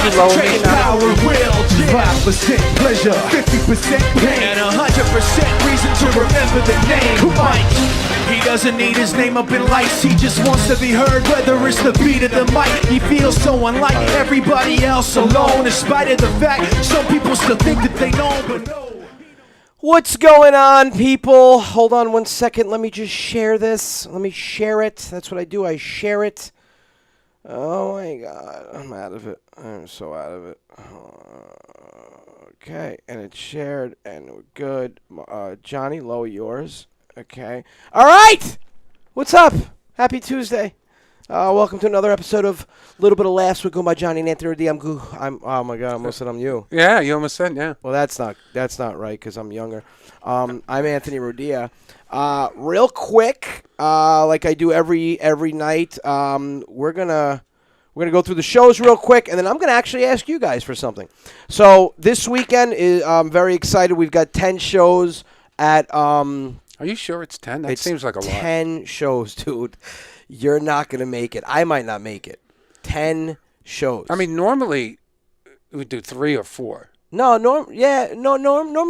Concentrate power, will, 5% pleasure, 50% pain, and 100% reason to remember the name Mike. He doesn't need his name up in lights, he just wants to be heard, whether it's the beat of the mic. He feels so unlike everybody else alone, in spite of the fact some people still think that they know, but no. What's going on, people? Hold on one second. Let me just share this. Let me share it. That's what I do. I share it. Oh, my God. I'm out of it. I'm so out of it. Okay. And it's shared, and we're good. Johhny, lower yours. Okay. All right. What's up? Happy Tuesday. Welcome to another episode of Little Bit of Laughs with Goumba, Johhny, and Anthony Rodia. Oh my God, I almost said I'm you. Yeah, you almost said, yeah. Well, that's not right because I'm younger. I'm Anthony Rodia. Real quick, like I do every night, we're gonna go through the shows real quick, and then I'm gonna actually ask you guys for something. So this weekend I'm very excited. We've got 10 shows at. Are you sure it's 10? That seems like a lot. 10 shows, dude. You're not going to make it. I might not make it. 10 shows. I mean, normally we do 3 or 4. Normally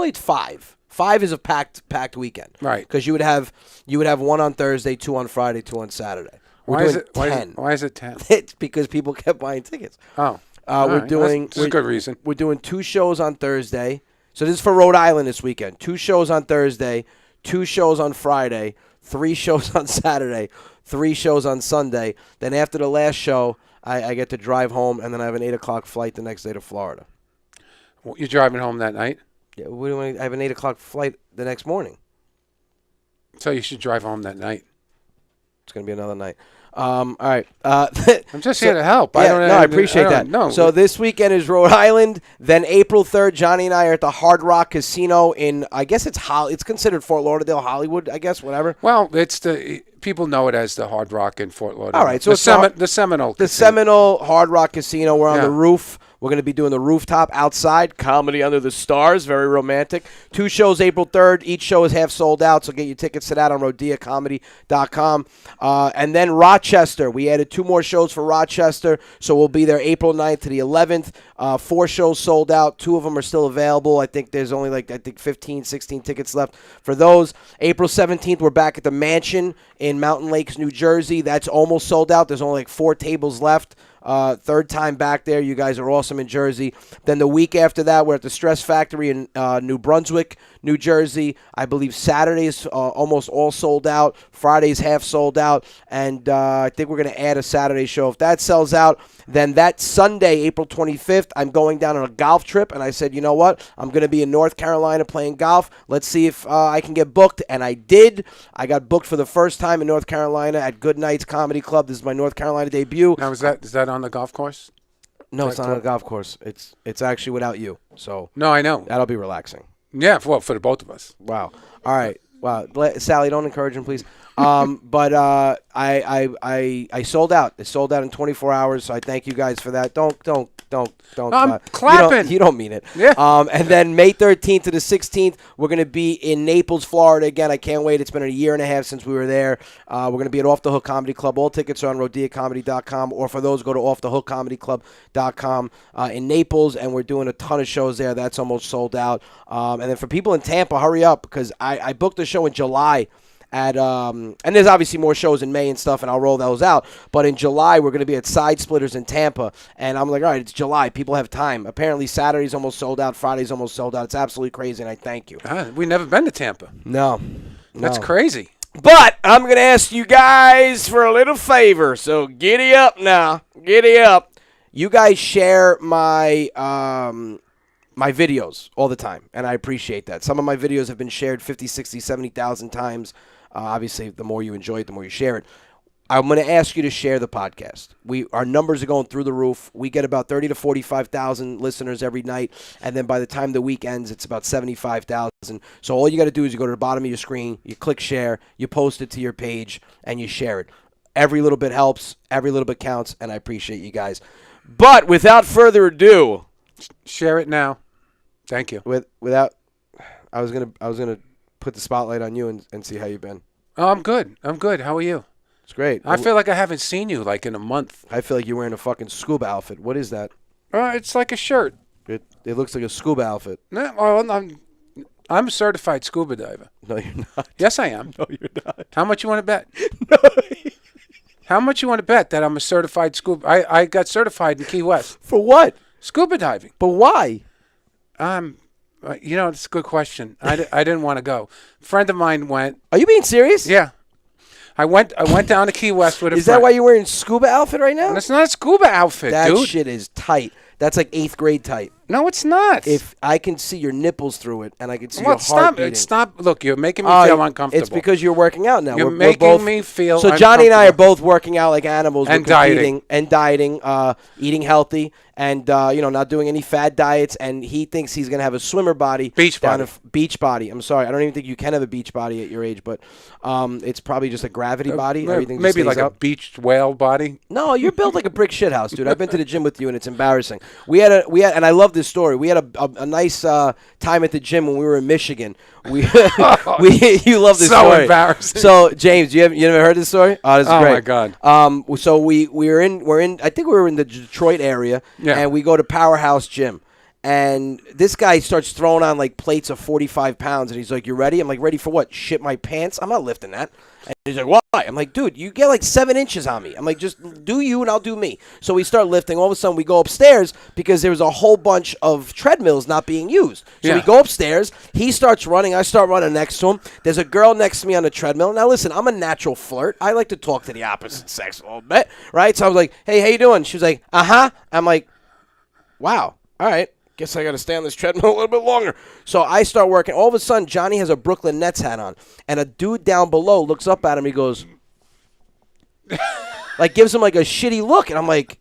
it's 5. 5 is a packed weekend. Right. Because you would have one on Thursday, 2 on Friday, 2 on Saturday. Why is it 10? Why is it 10? It's because people kept buying tickets. Oh. That's a good reason. We're doing 2 shows on Thursday. So this is for Rhode Island this weekend. 2 shows on Thursday, 2 shows on Friday, 3 shows on Saturday, 3 shows on Sunday. Then after the last show, I get to drive home, and then I have an 8 o'clock flight the next day to Florida. Well, you're driving home that night? Yeah, I have an 8 o'clock flight the next morning. So you should drive home that night. It's going to be another night. All right. I'm just here to help. Yeah, I appreciate that. No. So this weekend is Rhode Island. Then April 3rd, Johhny and I are at the Hard Rock Casino in, I guess it's considered Fort Lauderdale, Hollywood, I guess, whatever. Well, people know it as the Hard Rock in Fort Lauderdale. All right. So the Seminole Casino. The Seminole Hard Rock Casino. We're on the roof. We're going to be doing the rooftop outside, comedy under the stars, very romantic. 2 shows April 3rd. Each show is half sold out, so get your tickets to that on rodiacomedy.com. And then Rochester. We added 2 more shows for Rochester, so we'll be there April 9th to the 11th. 4 shows sold out. 2 of them are still available. I think there's only 15, 16 tickets left for those. April 17th, we're back at the Mansion in Mountain Lakes, New Jersey. That's almost sold out. There's only 4 tables left. 3rd time back there. You guys are awesome in Jersey. Then the week after that, we're at the Stress Factory in New Brunswick, New Jersey. I believe Saturday's almost all sold out. Friday's half sold out. And I think we're going to add a Saturday show. If that sells out, then that Sunday, April 25th, I'm going down on a golf trip. And I said, you know what? I'm going to be in North Carolina playing golf. Let's see if I can get booked. And I did. I got booked for the first time in North Carolina at Good Nights Comedy Club. This is my North Carolina debut. Now, is that on the golf course? No, it's not on a golf course. It's actually without you. So no, I know. That'll be relaxing. Yeah, for the both of us. Wow. All right. Wow. Sally, don't encourage him, please. But I sold out. It sold out in 24 hours. So I thank you guys for that. Don't. I'm clapping. You don't mean it. Yeah. And then May 13th to the 16th, we're going to be in Naples, Florida again. I can't wait. It's been a year and a half since we were there. We're going to be at Off the Hook Comedy Club. All tickets are on rodiacomedy.com, or for those, go to offthehookcomedyclub.com in Naples, and we're doing a ton of shows there. That's almost sold out. And then for people in Tampa, hurry up, because I booked a show in July. And there's obviously more shows in May and stuff, and I'll roll those out. But in July, we're going to be at Side Splitters in Tampa. And I'm like, all right, it's July. People have time. Apparently, Saturday's almost sold out. Friday's almost sold out. It's absolutely crazy, and I thank you. We've never been to Tampa. No. That's crazy. But I'm going to ask you guys for a little favor. So giddy up now. Giddy up. You guys share my my videos all the time, and I appreciate that. Some of my videos have been shared 50, 60, 70,000 times. Obviously, the more you enjoy it, the more you share it. I'm going to ask you to share the podcast. Our numbers are going through the roof. We get about 30 to 45,000 listeners every night, and then by the time the week ends, it's about 75,000. So all you got to do is you go to the bottom of your screen, you click share, you post it to your page, and you share it. Every little bit helps. Every little bit counts, and I appreciate you guys. But without further ado, share it now. Thank you. I was gonna put the spotlight on you and see how you've been. Oh, I'm good. How are you? It's great. I feel like I haven't seen you in a month. I feel like you're wearing a fucking scuba outfit. What is that? It's like a shirt. It looks like a scuba outfit. No, well, I'm a certified scuba diver. No, you're not. Yes, I am. No, you're not. How much you want to bet? No. How much you want to bet that I'm a certified scuba? I got certified in Key West. For what? Scuba diving. But why? It's a good question. I didn't want to go. A friend of mine went. Are you being serious? Yeah. I went down to Key West with a friend. Is that why you're wearing scuba outfit right now? And it's not a scuba outfit, that dude. Shit is tight. That's like 8th grade tight. No, it's not. If I can see your nipples through it, and I can see Well, your heart beating. Stop. Look, you're making me feel uncomfortable. It's because you're working out now. You're we're making both, me feel So uncomfortable. Johhny and I are both working out like animals. And we're competing and dieting, eating healthy, and not doing any fad diets. And he thinks he's gonna have a swimmer body, beach body. Beach body. I'm sorry, I don't even think you can have a beach body at your age, but it's probably just a gravity body. Everything maybe just like up. a beached whale body. No, you're built like a brick shithouse, dude. I've been to the gym with you, and it's embarrassing. We had, and I love this story. We had a nice time at the gym when we were in Michigan. You love this so story. Embarrassing. So James, you never heard this story? Oh, this is great. My God. So we're in. I think we were in the Detroit area, and we go to Powerhouse Gym. And this guy starts throwing on like plates of 45 pounds, and he's like, "You ready?" I'm like, "Ready for what? Shit my pants? I'm not lifting that." And he's like, "Why?" I'm like, "Dude, you get like 7 inches on me." I'm like, "Just do you, and I'll do me." So we start lifting. All of a sudden, we go upstairs because there was a whole bunch of treadmills not being used. So we go upstairs. He starts running. I start running next to him. There's a girl next to me on the treadmill. Now, listen, I'm a natural flirt. I like to talk to the opposite sex a little bit, right? So I was like, "Hey, how you doing?" She was like, "Uh-huh." I'm like, "Wow, all right. Guess I got to stay on this treadmill a little bit longer." So I start working. All of a sudden, Johhny has a Brooklyn Nets hat on, and a dude down below looks up at him. He goes, like, gives him like a shitty look, and I'm like,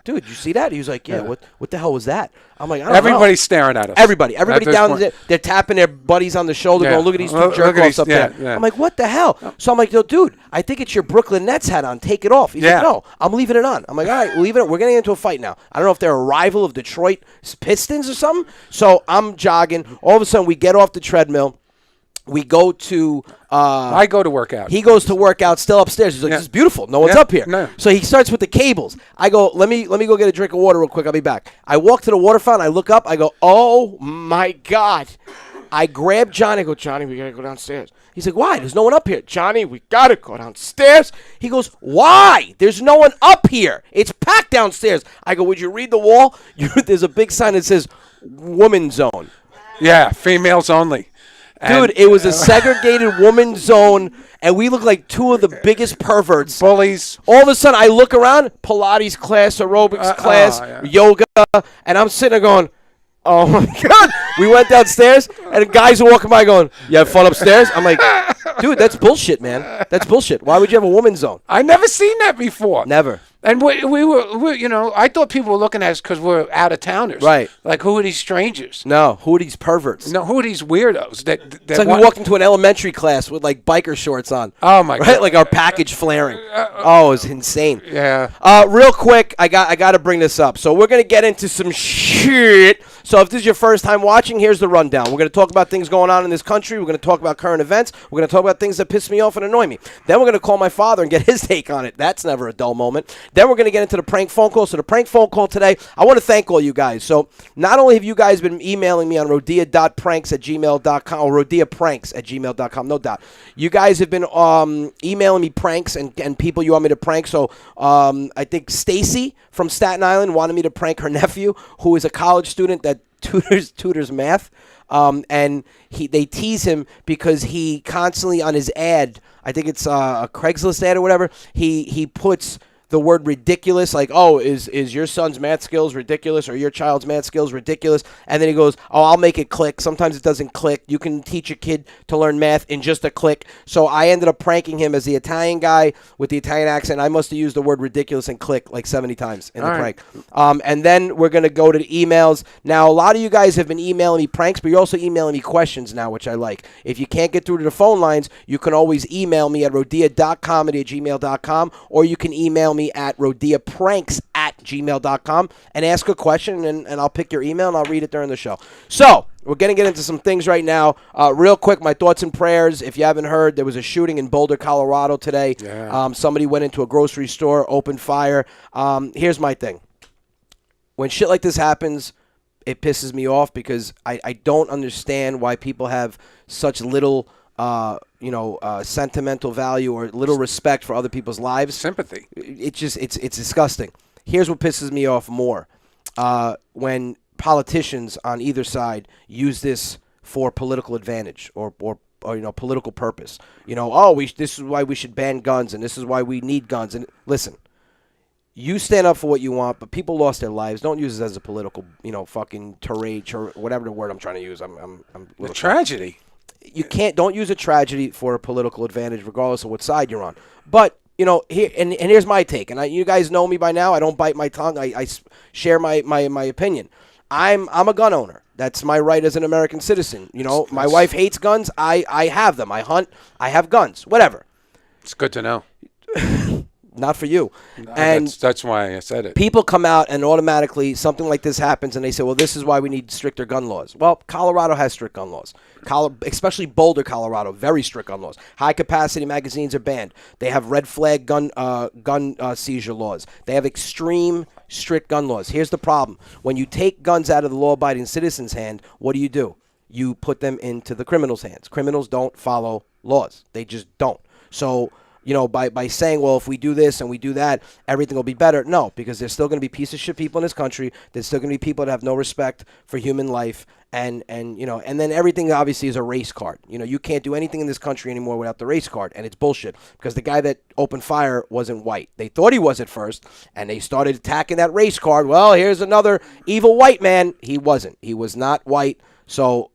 "Dude, you see that?" He was like, "Yeah. What the hell was that?" I'm like, "I don't know." Everybody's staring at us. Everybody down there, they're tapping their buddies on the shoulder, going, "Look at these two jerk-offs up there." Yeah. I'm like, "What the hell?" So I'm like, "Yo, dude, I think it's your Brooklyn Nets hat on. Take it off." He's like, "No, I'm leaving it on." I'm like, "All right, leave it on. We're getting into a fight now. I don't know if they're a rival of Detroit Pistons or something." So I'm jogging. All of a sudden, we get off the treadmill. We go to... I go to work out. He goes to work out still upstairs. He's like, "This is beautiful. No one's up here." No. So he starts with the cables. I go, let me go get a drink of water real quick. I'll be back. I walk to the water fountain. I look up. I go, "Oh, my God." I grab Johhny. I go, "Johhny, we got to go downstairs." He's like, "Why? There's no one up here." "Johhny, we got to go downstairs." He goes, "Why? There's no one up here. It's packed downstairs." I go, "Would you read the wall?" There's a big sign that says woman zone. Yeah, females only. Dude, it was a segregated woman zone, and we look like two of the biggest perverts. Bullies. All of a sudden, I look around, Pilates class, aerobics class, yoga, and I'm sitting there going, "Oh, my God." We went downstairs, and the guys are walking by going, "You have fun upstairs?" I'm like, "Dude, that's bullshit, man. That's bullshit. Why would you have a woman zone?" I never seen that before. Never. And we were, I thought people were looking at us because we're out-of-towners. Right. Like, who are these strangers? No, who are these perverts? No, who are these weirdos? It's like we walked into an elementary class with, like, biker shorts on. Oh, my God. Right? Like our package flaring. Oh, it's insane. Yeah. Real quick, I got to bring this up. So we're going to get into some shit. So if this is your first time watching, here's the rundown. We're going to talk about things going on in this country. We're going to talk about current events. We're going to talk about things that piss me off and annoy me. Then we're going to call my father and get his take on it. That's never a dull moment. Then we're going to get into the prank phone call. So the prank phone call today, I want to thank all you guys. So not only have you guys been emailing me on rodia.pranks@gmail.com or rodiapranks@gmail.com, no doubt. You guys have been emailing me pranks and people you want me to prank. So I think Stacy from Staten Island wanted me to prank her nephew, who is a college student that tutors math. And they tease him because he constantly on his ad, I think it's a Craigslist ad or whatever, he puts the word ridiculous, like, "Oh, is your son's math skills ridiculous or your child's math skills ridiculous?" And then he goes, "Oh, I'll make it click." Sometimes it doesn't click. You can teach a kid to learn math in just a click. So I ended up pranking him as the Italian guy with the Italian accent. I must have used the word ridiculous and click like 70 times in the prank. And then we're going to go to the emails. Now, a lot of you guys have been emailing me pranks, but you're also emailing me questions now, which I like. If you can't get through to the phone lines, you can always email me at rodia.comedy@gmail.com, or you can email me at rodiapranks@gmail.com and ask a question, and I'll pick your email and I'll read it during the show. So we're going to get into some things right now. Real quick, my thoughts and prayers. If you haven't heard, there was a shooting in Boulder, Colorado today. Yeah. Somebody went into a grocery store, opened fire. Here's my thing. when shit like this happens, it pisses me off because I don't understand why people have such little, sentimental value or little respect for other people's lives. Sympathy. It's disgusting. Here's what pisses me off more. When politicians on either side use this for political advantage or political purpose. This is why we should ban guns and this is why we need guns. And listen, you stand up for what you want, but people lost their lives. Don't use this as a political, fucking tirade or whatever the word I'm trying to use. I'm a tragedy. You don't use a tragedy for a political advantage, regardless of what side you're on. But here and here's my take, and you guys know me by now. I don't bite my tongue. I share my opinion. I'm a gun owner. That's my right as an American citizen. My wife hates guns. I have them. I hunt. I have guns. Whatever. It's good to know. Not for you. No, and that's why I said it. People come out and automatically something like this happens and they say, well, this is why we need stricter gun laws. Well, Colorado has strict gun laws. Especially Boulder, Colorado, very strict gun laws. High-capacity magazines are banned. They have red flag gun seizure laws. They have extreme strict gun laws. Here's the problem. When you take guns out of the law-abiding citizen's hand, what do? You put them into the criminal's hands. Criminals don't follow laws. They just don't. So by saying, well, if we do this and we do that, everything will be better. No, because there's still going to be piece of shit people in this country. There's still going to be people that have no respect for human life. And then everything obviously is a race card. You can't do anything in this country anymore without the race card. And it's bullshit because the guy that opened fire wasn't white. They thought he was at first, and they started attacking that race card. Well, here's another evil white man. He wasn't. He was not white. So,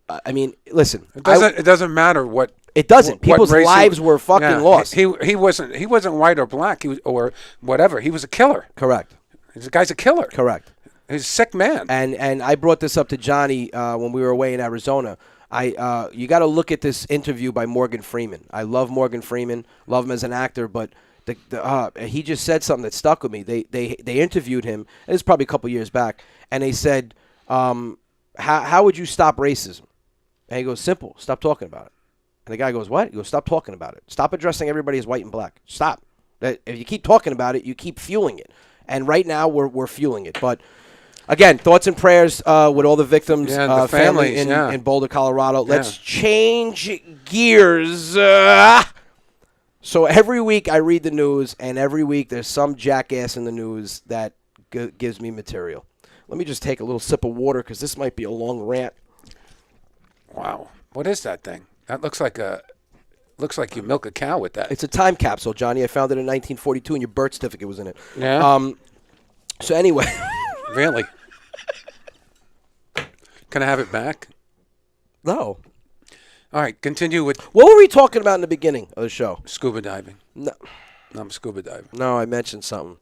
listen. It doesn't matter what. It doesn't. People's lives were fucking lost. He wasn't white or black. Or whatever. He was a killer. Correct. The guy's a killer. Correct. He's a sick man. And I brought this up to Johhny when we were away in Arizona. You got to look at this interview by Morgan Freeman. I love Morgan Freeman. Love him as an actor, but he just said something that stuck with me. They interviewed him. And it's probably a couple years back, and they said, "How would you stop racism?" And he goes, "Simple. Stop talking about it." And the guy goes, what? He goes, stop talking about it. Stop addressing everybody as white and black. Stop. If you keep talking about it, you keep fueling it. And right now, we're fueling it. But, again, thoughts and prayers with all the victims, the family in Boulder, Colorado. Let's change gears. So every week I read the news, and every week there's some jackass in the news that gives me material. Let me just take a little sip of water because this might be a long rant. Wow. What is that thing? That looks like you milk a cow with that. It's a time capsule, Johhny. I found it in 1942, and your birth certificate was in it. Yeah. So anyway. Really? Can I have it back? No. All right. Continue with. What were we talking about in the beginning of the show? Scuba diving. No. I'm scuba diving. No, I mentioned something.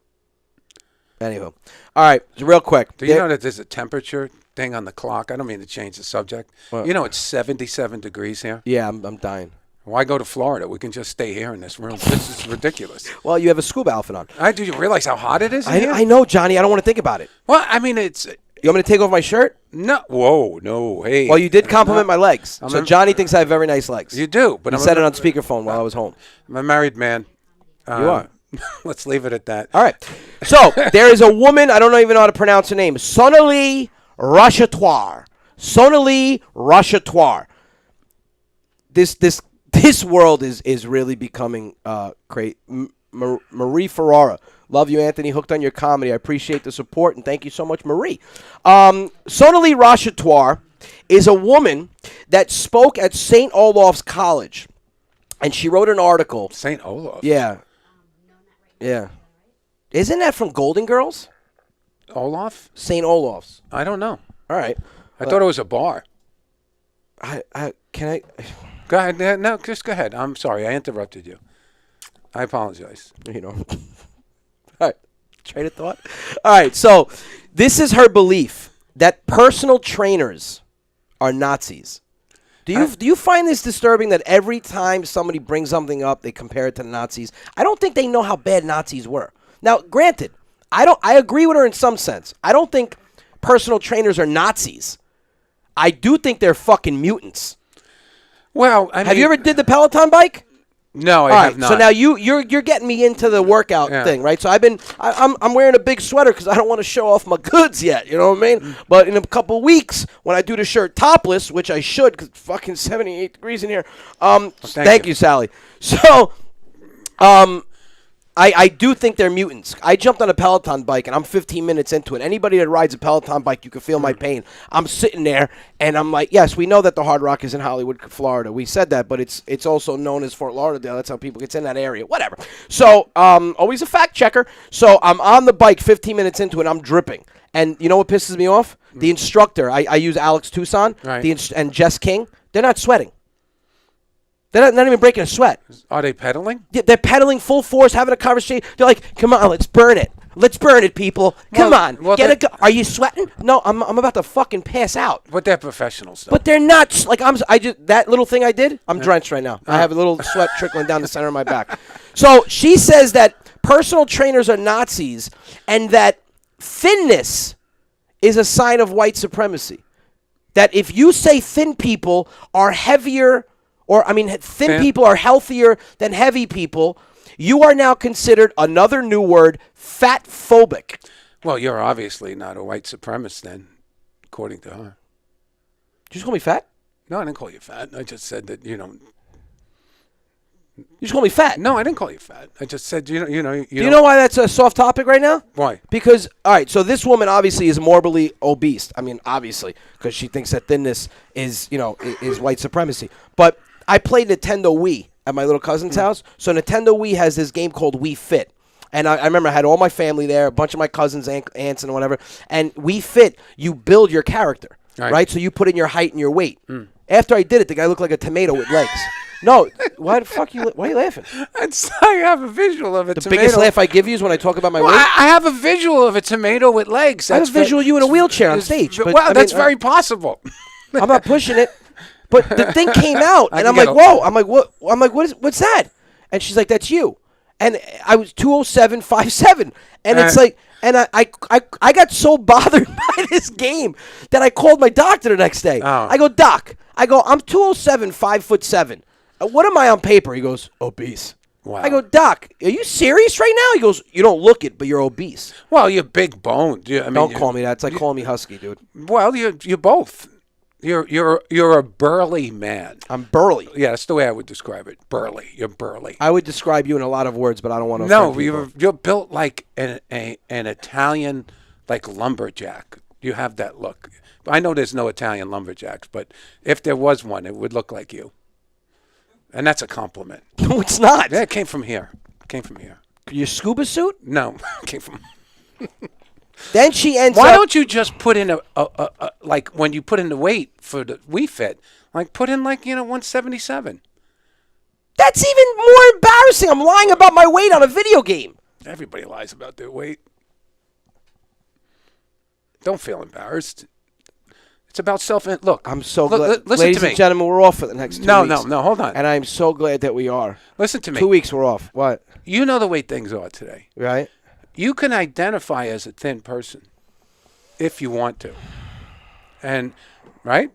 Anywho. All right. Real quick. Do you know that there's a temperature thing on the clock? I don't mean to change the subject. What? It's 77 degrees here. Yeah, I'm dying. Why go to Florida? We can just stay here in this room. This is ridiculous. Well, you have a scuba outfit on. Do you realize how hot it is in here? I know, Johhny. I don't want to think about it. Well, it's... You want me to take off my shirt? No. Whoa, no. Hey. Well, you did compliment my legs. So Johhny thinks I have very nice legs. You do. But you said it on speakerphone while I was home. I'm a married man. You are. Let's leave it at that. All right. So there is a woman, I don't even know how to pronounce her name, Sonali Rachatoire. Sonali Rachatoire. This world is really becoming great. Marie Ferrara. Love you, Anthony. Hooked on your comedy. I appreciate the support, and thank you so much, Marie. Sonali Rachatoire is a woman that spoke at St. Olaf's College, and she wrote an article. St. Olaf? Yeah. Yeah. Isn't that from Golden Girls? Olaf? St. Olaf's. I don't know. All right. I thought it was a bar. Can I? Go ahead. No, just go ahead. I'm sorry. I interrupted you. I apologize. All right. Train of thought. All right. So this is her belief that personal trainers are Nazis. Do you find this disturbing that every time somebody brings something up, they compare it to the Nazis? I don't think they know how bad Nazis were. Now, granted, I agree with her in some sense. I don't think personal trainers are Nazis. I do think they're fucking mutants. Well, have you ever did the Peloton bike? No, I All have right, not. so now you're getting me into the workout thing, right? So I'm wearing a big sweater because I don't want to show off my goods yet. You know what I mean? But in a couple weeks, when I do the shirt topless, which I should, because it's fucking 78 degrees in here. Thank you, Sally. So, I do think they're mutants. I jumped on a Peloton bike, and I'm 15 minutes into it. Anybody that rides a Peloton bike, you can feel my pain. I'm sitting there, and I'm like, yes, we know that the Hard Rock is in Hollywood, Florida. We said that, but it's also known as Fort Lauderdale. That's how people get in that area. Whatever. So, always a fact checker. So, I'm on the bike 15 minutes into it, I'm dripping. And you know what pisses me off? The instructor. I use Alex Tucson and Jess King. They're not sweating. They're not even breaking a sweat. Are they pedaling? Yeah, they're pedaling full force, having a conversation. They're like, "Come on, let's burn it. Let's burn it, people. Come on, get a. Are you sweating? No, I'm about to fucking pass out." But they're professionals. Though. But they're not. Like I just that little thing I did. I'm drenched right now. I have a little sweat trickling down the center of my back. So she says that personal trainers are Nazis, and that thinness is a sign of white supremacy. That if you say thin people are heavier. Thin people are healthier than heavy people. You are now considered, another new word, fat phobic. Well, you're obviously not a white supremacist then, according to her. Did you just call me fat? No, I didn't call you fat. I just said that, You just called me fat. No, I didn't call you fat. I just said, Do you know why that's a soft topic right now? Why? Because, all right, so this woman obviously is morbidly obese. I mean, obviously, because she thinks that thinness is white supremacy. But I played Nintendo Wii at my little cousin's house. So Nintendo Wii has this game called Wii Fit. And I remember I had all my family there, a bunch of my cousins, aunts, and whatever. And Wii Fit, you build your character, right? So you put in your height and your weight. After I did it, the guy looked like a tomato with legs. No, why the fuck why are you laughing? I have a visual of a tomato. The biggest laugh I give you is when I talk about my weight? I have a visual of a tomato with legs. I have a visual of you in a wheelchair on stage. But, that's very possible. I'm not pushing it. But the thing came out, and I'm like, whoa. I'm like, what? I'm like, what's that? And she's like, that's you. And I was 207.57. And it's like, and I got so bothered by this game that I called my doctor the next day. Oh. I go, Doc, I'm 207, 5'7". What am I on paper? He goes, obese. Wow. I go, Doc, are you serious right now? He goes, you don't look it, but you're obese. Well, you're big boned. Don't call me that. It's like calling me husky, dude. Well, you're both. You're a burly man. I'm burly. Yeah, that's the way I would describe it. Burly. You're burly. I would describe you in a lot of words, but I don't want to. No, you're built like an Italian, like lumberjack. You have that look. I know there's no Italian lumberjacks, but if there was one, it would look like you. And that's a compliment. No, it's not. Yeah, it came from here. Your scuba suit? No, it came from. Then she ends Why don't you just put in a like when you put in the weight for the Wii Fit, like put in 177. That's even more embarrassing. I'm lying about my weight on a video game. Everybody lies about their weight. Don't feel embarrassed. It's about Look, I'm so glad. Listen Ladies to me. and gentlemen, we're off for the next 2 weeks. No, hold on. And I'm so glad that we are. Listen to me. 2 weeks we're off. What? You know the way things are today. Right? You can identify as a thin person if you want to. And right?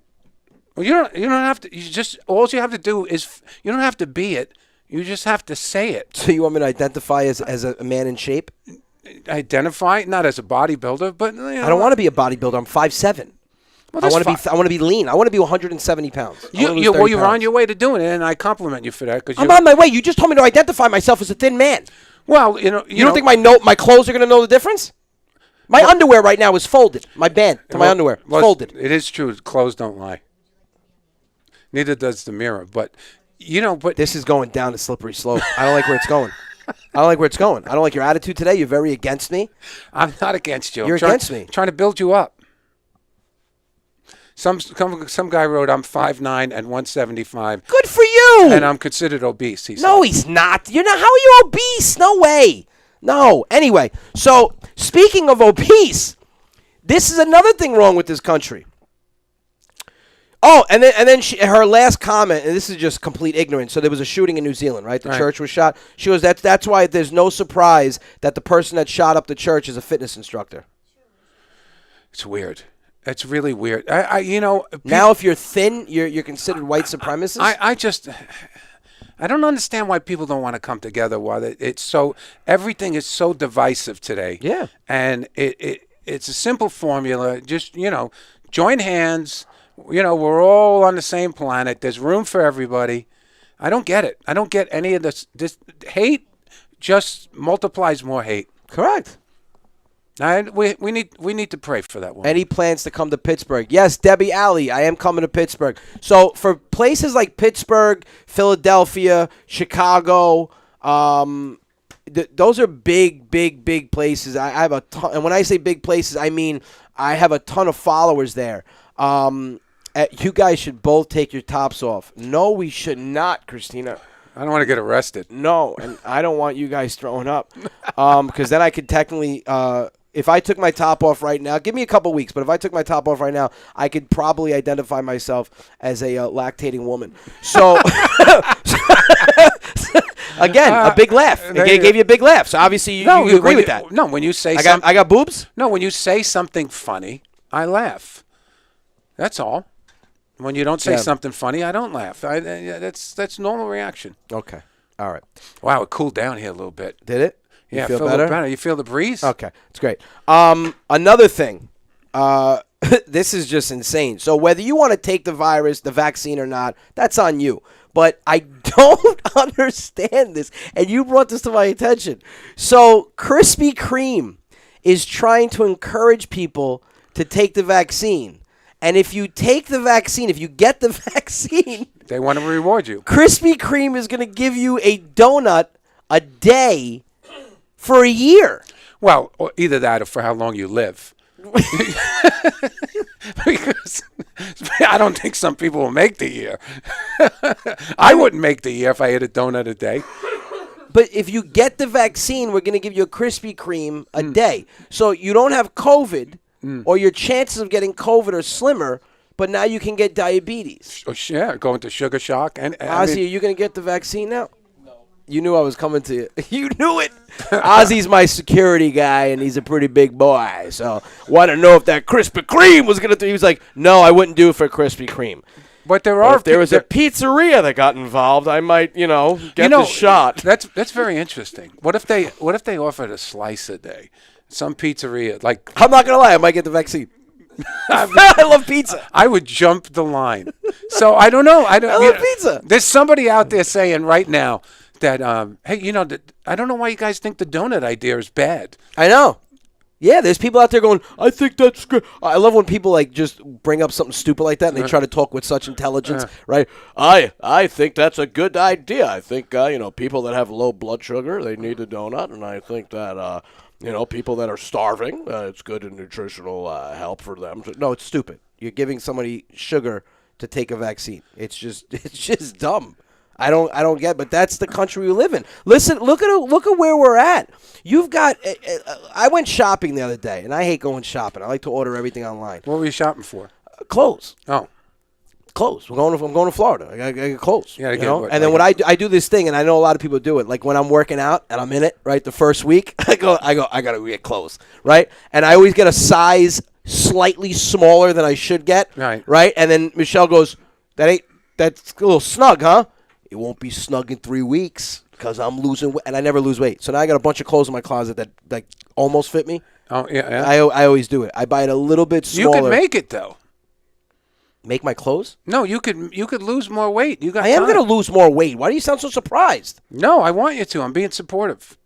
Well, you don't have to. All you have to do is you don't have to be it. You just have to say it. So you want me to identify as a man in shape? Identify not as a bodybuilder, but I don't want to be a bodybuilder. I'm 5'7". Well, I want to be lean. I want to be 170 pounds. You're on your way to doing it, and I compliment you for that. I'm on my way. You just told me to identify myself as a thin man. Well, you don't think my clothes are going to know the difference? My underwear right now is folded. My band to my underwear folded. It is true. Clothes don't lie. Neither does the mirror. But this is going down a slippery slope. I don't like where it's going. I don't like your attitude today. You're very against me. I'm not against you. You're against me. Trying to build you up. Some guy wrote, I'm 5'9" and 175. Good for you. And I'm considered obese, he said. No, he's not. You're not. How are you obese? No way. No. Anyway, so speaking of obese, this is another thing wrong with this country. Oh, and then her last comment, and this is just complete ignorance. So there was a shooting in New Zealand, right? The church was shot. She goes, that's why there's no surprise that the person that shot up the church is a fitness instructor. It's weird. It's really weird. Now, if you're thin, you're considered white supremacist. I don't understand why people don't want to come together. Everything is so divisive today. Yeah. And it's a simple formula. Just, join hands. We're all on the same planet. There's room for everybody. I don't get it. I don't get any of this. This hate just multiplies more hate. Correct. And we need to pray for that one. Any plans to come to Pittsburgh? Yes, Debbie Alley, I am coming to Pittsburgh. So for places like Pittsburgh, Philadelphia, Chicago, those are big places. I have a ton, and when I say big places, I mean I have a ton of followers there. You guys should both take your tops off. No, we should not, Christina. I don't want to get arrested. No, and I don't want you guys throwing up, because then I could technically. If I took my top off right now, give me a couple weeks, but if I took my top off right now, I could probably identify myself as a lactating woman. So, again, a big laugh. It gave you a big laugh. So obviously you agree with that. No, when you say I got boobs? No, when you say something funny, I laugh. That's all. When you don't say something funny, I don't laugh. That's normal reaction. Okay. All right. Wow, it cooled down here a little bit. Did it? Yeah, feel better? You feel the breeze? Okay, it's great. Another thing, this is just insane. So whether you want to take the virus, the vaccine or not, that's on you. But I don't understand this, and you brought this to my attention. So Krispy Kreme is trying to encourage people to take the vaccine. And if you take the vaccine, if you get the vaccine, they want to reward you. Krispy Kreme is going to give you a donut a day for a year. Well, or either that or for how long you live. Because I don't think some people will make the year. I wouldn't make the year if I ate a donut a day. But if you get the vaccine, we're going to give you a Krispy Kreme a day. So you don't have COVID, or your chances of getting COVID are slimmer, but now you can get diabetes. Oh, yeah, going to Sugar Shock. And Ozzy, are you going to get the vaccine now? You knew I was coming to you. You knew it. Ozzy's my security guy, and he's a pretty big boy. So, want to know if that Krispy Kreme was going to do. He was like, no, I wouldn't do it for Krispy Kreme. But if there was a pizzeria that got involved, I might, get the shot. That's very interesting. What if they offered a slice a day? Some pizzeria, like... I'm not going to lie. I might get the vaccine. I love pizza. I would jump the line. So, I don't know. I love pizza. There's somebody out there saying right now, that hey, I don't know why you guys think the donut idea is bad. I know. Yeah, there's people out there going, I think that's good. I love when people just bring up something stupid like that and they try to talk with such intelligence, right? I think that's a good idea. I think people that have low blood sugar, they need a donut, and I think that people that are starving, it's good and nutritional help for them. No, it's stupid. You're giving somebody sugar to take a vaccine. It's just dumb. I don't get, but that's the country we live in. Listen, look at where we're at. You've got. I went shopping the other day, and I hate going shopping. I like to order everything online. What were you shopping for? Clothes. Oh, clothes. I'm going to Florida. I get clothes. Yeah, and then I do this thing, and I know a lot of people do it. Like when I'm working out and I'm in it, right, the first week, I gotta get clothes, right, and I always get a size slightly smaller than I should get, right, and then Michelle goes, that's a little snug, huh? It won't be snug in 3 weeks because I'm losing weight, and I never lose weight. So now I got a bunch of clothes in my closet that almost fit me. Oh, yeah. I always do it. I buy it a little bit smaller. You can make it, though. Make my clothes? No, you could lose more weight. I am going to lose more weight. Why do you sound so surprised? No, I want you to. I'm being supportive.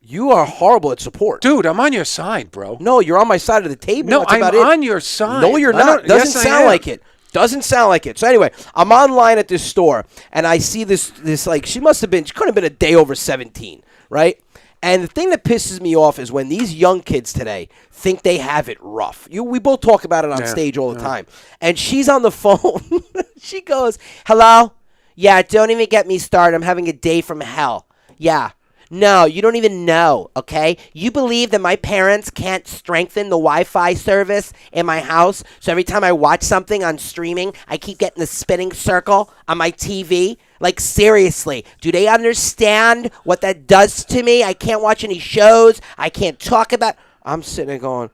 You are horrible at support. Dude, I'm on your side, bro. No, you're on my side of the table. No, That's I'm about it. on your side. No, you're not. Doesn't sound like it. Doesn't sound like it. So anyway, I'm online at this store, and I see this like, she couldn't have been a day over 17, right? And the thing that pisses me off is when these young kids today think they have it rough. We both talk about it on stage all the time. And she's on the phone. She goes, hello? Yeah, don't even get me started. I'm having a day from hell. Yeah. No, you don't even know, okay? You believe that my parents can't strengthen the Wi-Fi service in my house, so every time I watch something on streaming, I keep getting the spinning circle on my TV? Like, seriously, do they understand what that does to me? I can't watch any shows. I can't talk about... I'm sitting there going,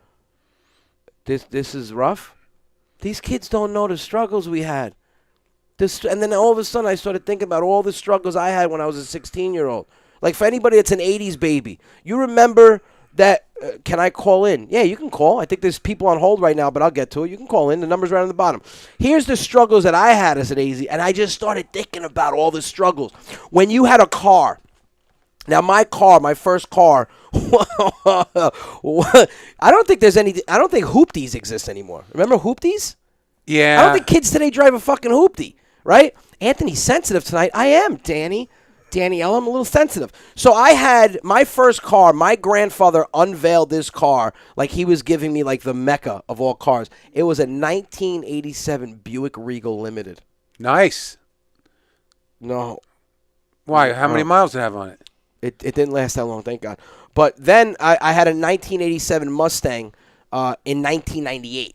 this is rough? These kids don't know the struggles we had. And then all of a sudden I started thinking about all the struggles I had when I was a 16-year-old. Like for anybody that's an 80s baby, you remember that, can I call in? Yeah, you can call. I think there's people on hold right now, but I'll get to it. You can call in. The number's right on the bottom. Here's the struggles that I had as an 80s, and I just started thinking about all the struggles. When you had a car, now my first car, I don't think hoopties exist anymore. Remember hoopties? Yeah. I don't think kids today drive a fucking hoopty, right? Anthony's sensitive tonight. I am, Danny. Danielle, I'm a little sensitive. So I had my first car. My grandfather unveiled this car like he was giving me like the mecca of all cars. It was a 1987 Buick Regal Limited. Nice. No. Why? How many miles did it have on it? It didn't last that long, thank God. But then I had a 1987 Mustang in 1998,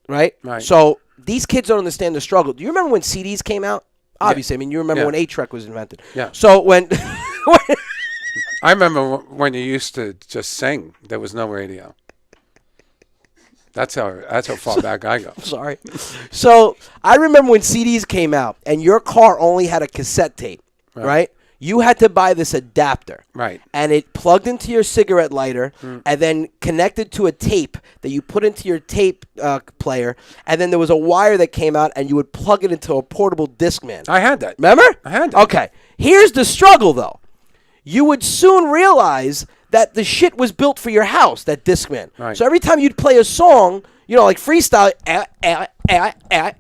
right? Right. So these kids don't understand the struggle. Do you remember when CDs came out? Obviously, I mean, you remember when 8-track was invented. Yeah. So when... I remember when you used to just sing. There was no radio. That's how far back I go. Sorry. So I remember when CDs came out and your car only had a cassette tape, right? You had to buy this adapter. Right. And it plugged into your cigarette lighter and then connected to a tape that you put into your tape player. And then there was a wire that came out and you would plug it into a portable Discman. I had that. Remember? I had that. Okay. Here's the struggle, though. You would soon realize that the shit was built for your house, that Discman. Right. So every time you'd play a song, like freestyle,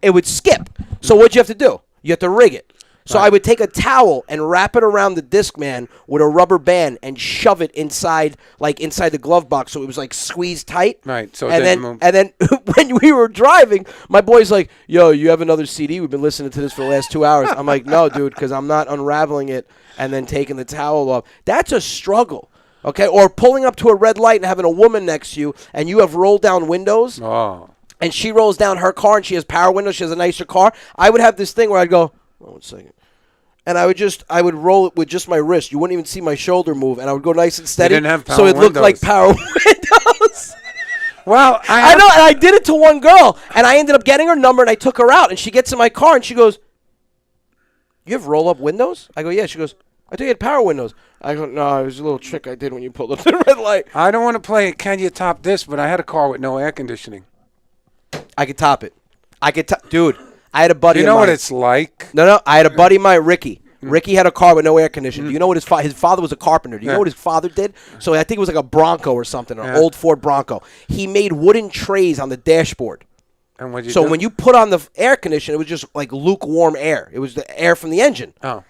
it would skip. So what'd you have to do? You have to rig it. So I would take a towel and wrap it around the Discman with a rubber band and shove it inside the glove box, so it was like squeezed tight. Right. So and then when we were driving, my boy's like, "Yo, you have another CD? We've been listening to this for the last 2 hours." I'm like, "No, dude, because I'm not unraveling it and then taking the towel off." That's a struggle. Okay, or pulling up to a red light and having a woman next to you, and you have rolled down windows. Oh. And she rolls down her car, and she has power windows. She has a nicer car. I would have this thing where I'd go, "Oh, 1 second." And I would roll it with just my wrist. You wouldn't even see my shoulder move, and I would go nice and steady. You didn't have power so it looked windows. like power windows. Well, I know, and I did it to one girl, and I ended up getting her number, and I took her out, and she gets in my car, and she goes, "You have roll-up windows?" I go, "Yeah." She goes, "I thought you had power windows." I go, "No, it was a little trick I did when you pulled up the red light." I don't want to play Can You Top This, but I had a car with no air conditioning. I could top it. Dude, I had a buddy You of know mine. what it's like? No, I had a buddy of mine, Ricky. Ricky had a car with no air conditioning. Do you know what his father was a carpenter? Do you know what his father did? So I think it was like a Bronco or something, an old Ford Bronco. He made wooden trays on the dashboard. And what'd you So do? when you put on the air conditioner, it was just like lukewarm air. It was the air from the engine. Oh.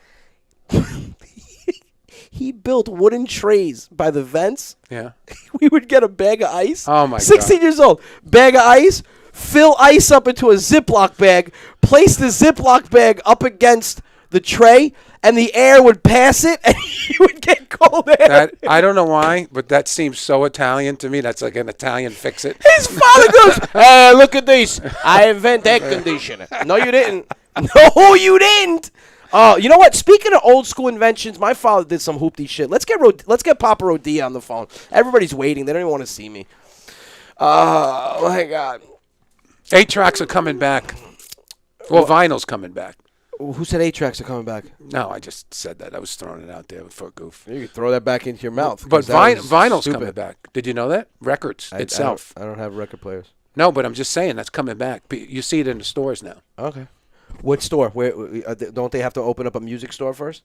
He built wooden trays by the vents. Yeah. We would get a bag of ice. Oh, my God. 16 years old. Bag of ice. Fill ice up into a Ziploc bag. Place the Ziploc bag up against the tray, and the air would pass it, and you would get cold air. I don't know why, but that seems so Italian to me. That's like an Italian Fixit. His father goes, "Hey, look at this. I invent air conditioner." No, you didn't. No, you didn't. Oh, you know what? Speaking of old school inventions, my father did some hoopty shit. Let's get Papa Rodia on the phone. Everybody's waiting. They don't even want to see me. Oh, my God. 8-tracks are coming back. Well, vinyl's coming back. Who said 8-tracks are coming back? No, I just said that. I was throwing it out there for a goof. You can throw that back into your mouth. But 'cause that was vinyl's stupid. coming back. Did you know that? Records itself. I don't have record players. No, but I'm just saying that's coming back. You see it in the stores now. Okay. What store? Where don't they have to open up a music store first?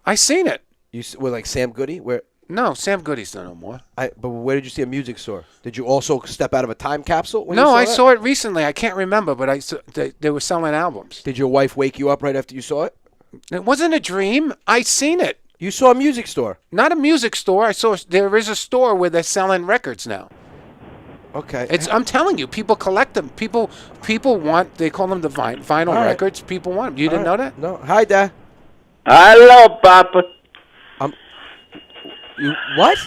I seen it. With like Sam Goody? Where? No, Sam Goody's not no more. But where did you see a music store? Did you also step out of a time capsule? When you No, I that? saw it recently. I can't remember, but they were selling albums. Did your wife wake you up right after you saw it? It wasn't a dream. I seen it. You saw a music store. Not a music store. There is a store where they're selling records now. Okay. I'm telling you, people collect them. People want. They call them the vinyl right. records. People want them. You didn't know that? No. Hi, Dad. Hello, Papa. You what?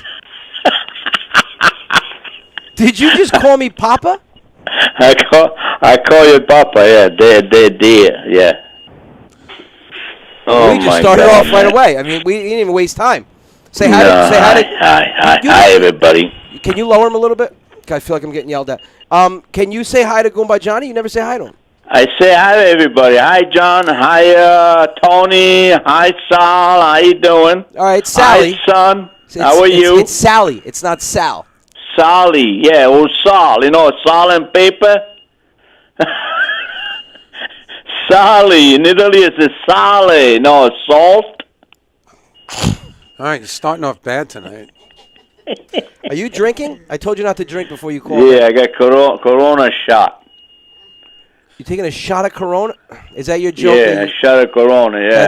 Did you just call me Papa? I call you Papa. Yeah, dear. Yeah. Oh We just my started God, off right man. away. I mean, we didn't even waste time. Say hi. No, Say hi. hi, everybody. Can you lower him a little bit? I feel like I'm getting yelled at. Can you say hi to Goumba Johhny? You never say hi to him. I say hi to everybody. Hi, John. Hi, Tony. Hi, Sal. How you doing? All right, Sally. Hi, son. How are you? It's Sally. It's not Sal. Sally. Yeah, or Sal. You know, sal and paper? Sally. In Italy, it's a sale. No, salt. All right, you're starting off bad tonight. Are you drinking? I told you not to drink before you called. Yeah, I got Corona shot. You taking a shot of Corona? Is that your joke? Yeah, a shot of Corona. Yeah,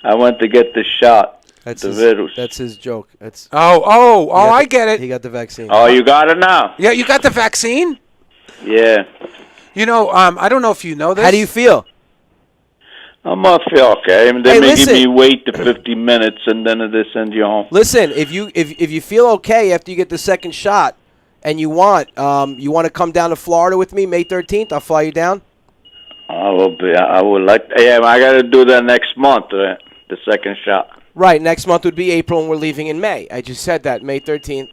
I went to get the shot. That's the his, virus. That's his joke. That's. I get it. He got the vaccine. Oh, you got it now? Yeah, you got the vaccine? Yeah. You know, I don't know if you know this. How do you feel? I'm gonna feel okay. They Hey, may listen. give me wait the 50 minutes and then they send you home. Listen, if you feel okay after you get the second shot, and you want to come down to Florida with me May 13th, I'll fly you down. I would like. Yeah, I got to do that next month. The second shot. Right, next month would be April, and we're leaving in May. I just said that, May 13th.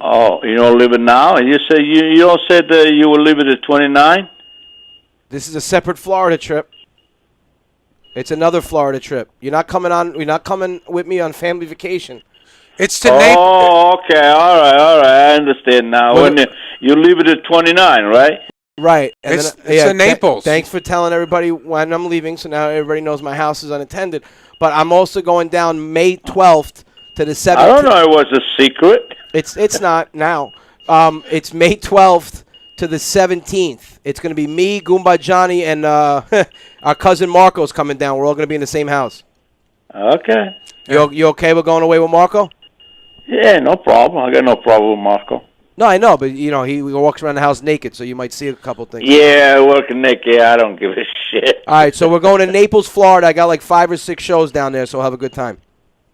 Oh, you don't leave it now? You say you don't say that you will leave it at 29? This is a separate Florida trip. It's another Florida trip. You're not coming with me on family vacation. It's to Naples. Oh, okay. All right. I understand now. Well, When you leave it at 29, right? Right. And It's in Naples. Thanks for telling everybody when I'm leaving, so now everybody knows my house is unattended. But I'm also going down May 12th to the 17th. I don't know. It was a secret. It's not now. It's May 12th to the 17th. It's going to be me, Goumba, Johhny, and our cousin Marco's coming down. We're all going to be in the same house. Okay. You okay with going away with Marco? Yeah, no problem. I got no problem with Marco. No, I know, but he walks around the house naked, so you might see a couple things. Yeah, working Nick. Yeah, I don't give a shit. All right, so we're going to Naples, Florida. I got like 5 or 6 shows down there, so we'll have a good time.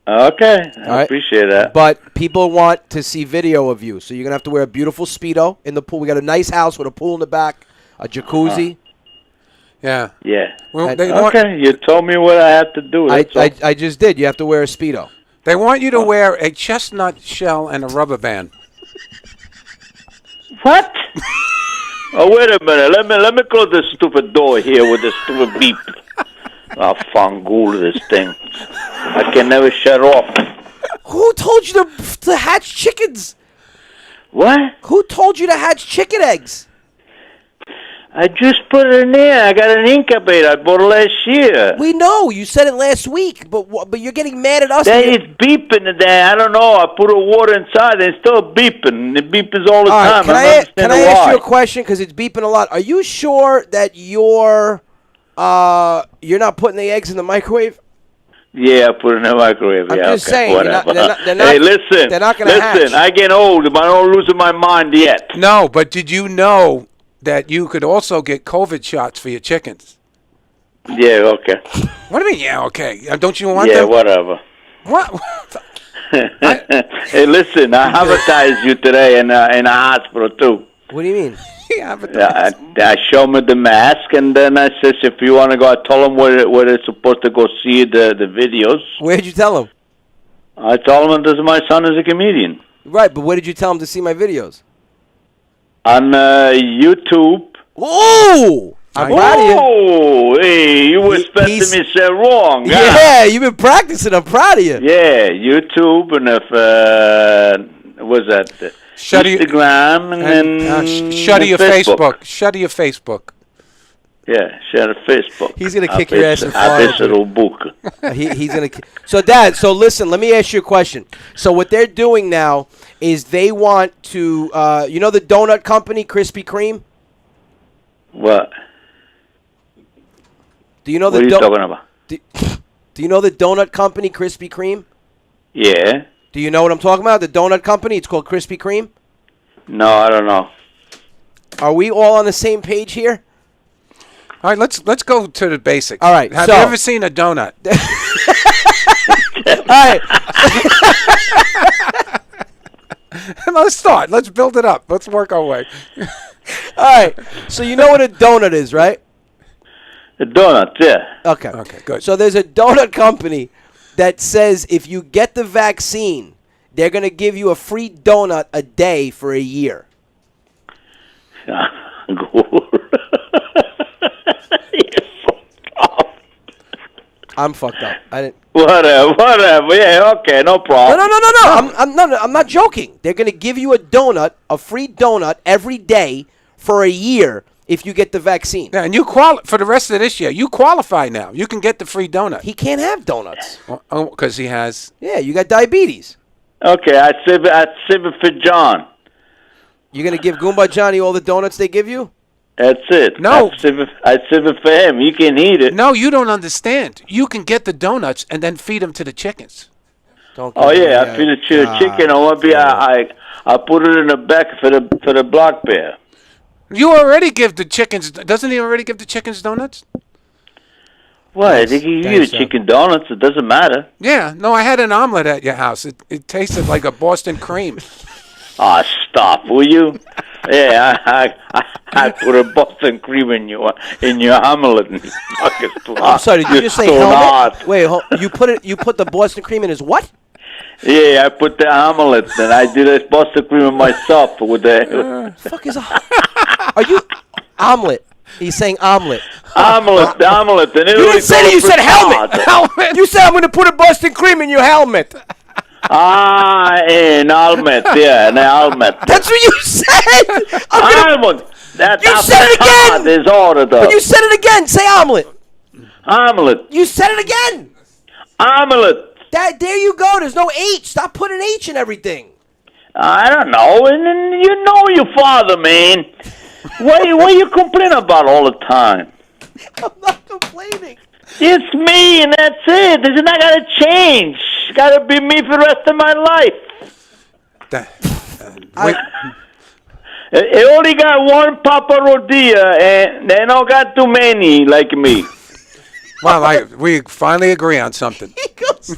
Okay, I right. appreciate that. But people want to see video of you, so you're going to have to wear a beautiful Speedo in the pool. We got a nice house with a pool in the back, a jacuzzi. Yeah. Yeah. Well, Okay, you told me what I had to do. I just did. You have to wear a Speedo. They want you to wear a chestnut shell and a rubber band. What? Oh, wait a minute. Let me close this stupid door here with this stupid beep. I'll fangool this thing. I can never shut off. Who told you to hatch chickens? What? Who told you to hatch chicken eggs? I just put it in there. I got an incubator. I bought it last year. We know. You said it last week, but you're getting mad at us. It's beeping there. I don't know. I put a water inside and it's still beeping. It beeps all the time. Can I ask you a question? Because it's beeping a lot. Are you sure that you're not putting the eggs in the microwave? Yeah, I put it in the microwave. I'm just saying. Whatever. They're not, hey, listen. They're not going to hatch. Listen, I get old, but I don't lose my mind yet. No, but did you know that you could also get COVID shots for your chickens? Yeah, okay. What do you mean, yeah, okay? Don't you want Yeah, them? whatever. What? Hey, listen, I advertised you today in a hospital, too. What do you mean? I showed me the mask, and then I says, if you want to go, I told them where they're supposed to go see the videos. Where'd you tell them? I told them that my son is a comedian. Right, but where did you tell them to see my videos? On YouTube. Whoa! I'm proud of you. Oh, hey, you were expecting me to say wrong. Yeah, you've been practicing. I'm proud of you. Yeah, YouTube and was that Instagram and shut your Facebook. Shut your Facebook. Yeah, shut your Facebook. He's gonna kick your ass in Florida. book. He's gonna. So, Dad. So, listen. Let me ask you a question. So, what they're doing now is they want to. You know the donut company, Krispy Kreme. What? Do you know what are you talking about? Do you know the donut company, Krispy Kreme? Yeah. Do you know what I'm talking about? The donut company. It's called Krispy Kreme. No, I don't know. Are we all on the same page here? All right, let's go to the basics. All right. Have you ever seen a donut? All right. Let's start. Let's build it up. Let's work our way. All right. So you know what a donut is, right? A donut, yeah. Okay. Okay, good. So there's a donut company that says if you get the vaccine, they're going to give you a free donut a day for a year. I'm fucked up. I didn't. Whatever. Yeah, okay, no problem. No. I'm not joking. They're gonna give you a free donut every day for a year if you get the vaccine. Yeah, and you for the rest of this year. You qualify now. You can get the free donut. He can't have donuts. Oh, because he has. Yeah, you got diabetes. Okay, I'd save it for John. You're gonna give Goumba Johhny all the donuts they give you? That's it. No. I'd save it for him. He can eat it. No, you don't understand. You can get the donuts and then feed them to the chickens. Don't Oh yeah, I feed it to the chicken. I put it in the back for the black bear. You already give the chickens. Doesn't he already give the chickens donuts? What? They give you chicken donuts. It doesn't matter. Yeah. No, I had an omelet at your house. It tasted like a Boston cream. Ah, stop, will you? Yeah, I put a Boston cream in your omelet. And I'm sorry, did you just say helmet? Hard. Wait, you put the Boston cream in his what? Yeah, I put the omelet, and I did a Boston cream myself with the... Fuck is are you omelet? He's saying omelet. Omelet. And you didn't say that. You said helmet. Helmet. You said I'm going to put a Boston cream in your helmet. An helmet. Yeah, an helmet. That's what you said. Omelet. You said it again. There's order, though. But you said it again. Say omelet. Omelet. You said it again. Omelet. There you go. There's no H. Stop putting H in everything. I don't know. And you know your father, man. What you complain about all the time? I'm not complaining. It's me, and that's it. It's not going to change. It's got to be me for the rest of my life. They only got one Papa Rodia, and they don't got too many like me. Well, we finally agree on something. He goes.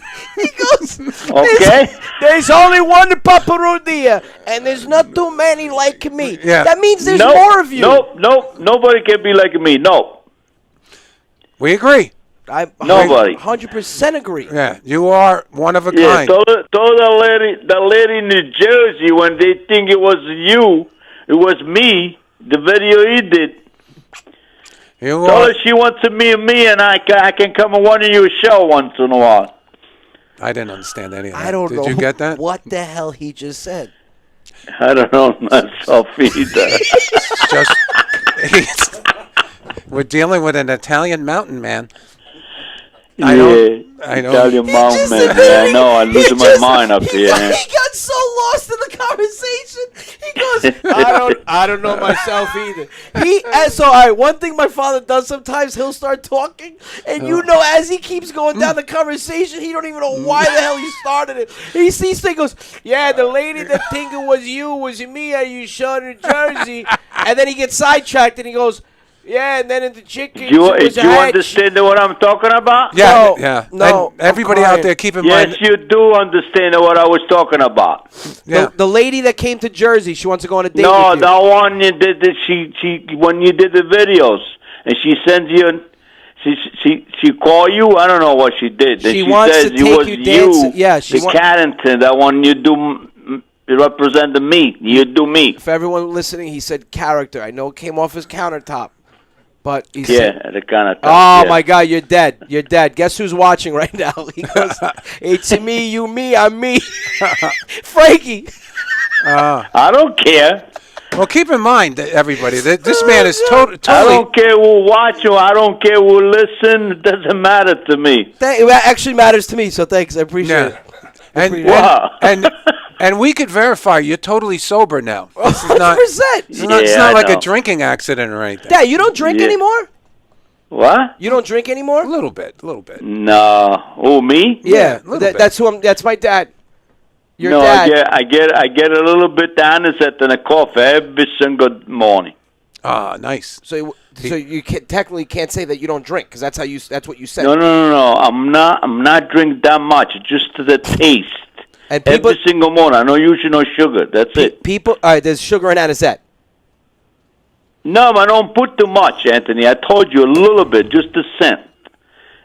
Okay. There's only one Papa Rodia, and there's not too many like me. Yeah. That means there's more of you. Nope. Nobody can be like me. No. We agree. Nobody. 100% agree. Yeah, you are one of a Yeah, kind. told the lady in New Jersey when they think it was you, it was me, the video he did. You Told her she wants to meet me, and I can come on one of your show once in a while. I didn't understand any of that. I don't know. Did you get that? What the hell he just said? I don't know myself either. We're dealing with an Italian mountain man. I know. Italian mountain man. Yeah, I know. I'm losing my mind up here. He got so lost in the conversation. He goes, I don't know myself either. All right, one thing my father does sometimes, he'll start talking, and as he keeps going down the conversation, he don't even know why the hell he started it. He sees things, goes, yeah, the lady that think it was you was me at your show in New Jersey, and then he gets sidetracked and he goes, yeah, and then in the chicken. Do you understand what I'm talking about? Yeah, No. And everybody out there, keep in mind. Yes, you do understand what I was talking about. Yeah. The lady that came to Jersey, she wants to go on a date No, with you. the one you did. When you did the videos, and she sends you. She call you. I don't know what she did. She and wants says to it take was you dancing. Yeah, the Carrington. That one you do. Represent the meat. You do meat. For everyone listening, he said character. I know it came off his countertop. But he said, the kind of. Oh my God, you're dead. You're dead. Guess who's watching right now? He goes, "It's me, you, me, I'm me." Frankie. I don't care. Well, keep in mind, everybody, that this man is totally. I don't care who watch you. I don't care who listen. It doesn't matter to me. It actually matters to me. So thanks. I appreciate it. And we could verify you're totally sober now. This is not, 100%. It's not like a drinking accident or anything. Dad, you don't drink anymore? What? You don't drink anymore? A little bit. No. Oh, me? Yeah, that's who I'm. That's my dad. Your dad. I get a little bit anisette in a coffee every single morning. Ah, nice. So you technically can't say that you don't drink because that's what you said. No. I'm not drinking that much. Just to the taste. And every single morning. I know usually no sugar. That's it. All right, there's sugar in anisette. No, I don't put too much, Anthony. I told you a little bit, just a cent.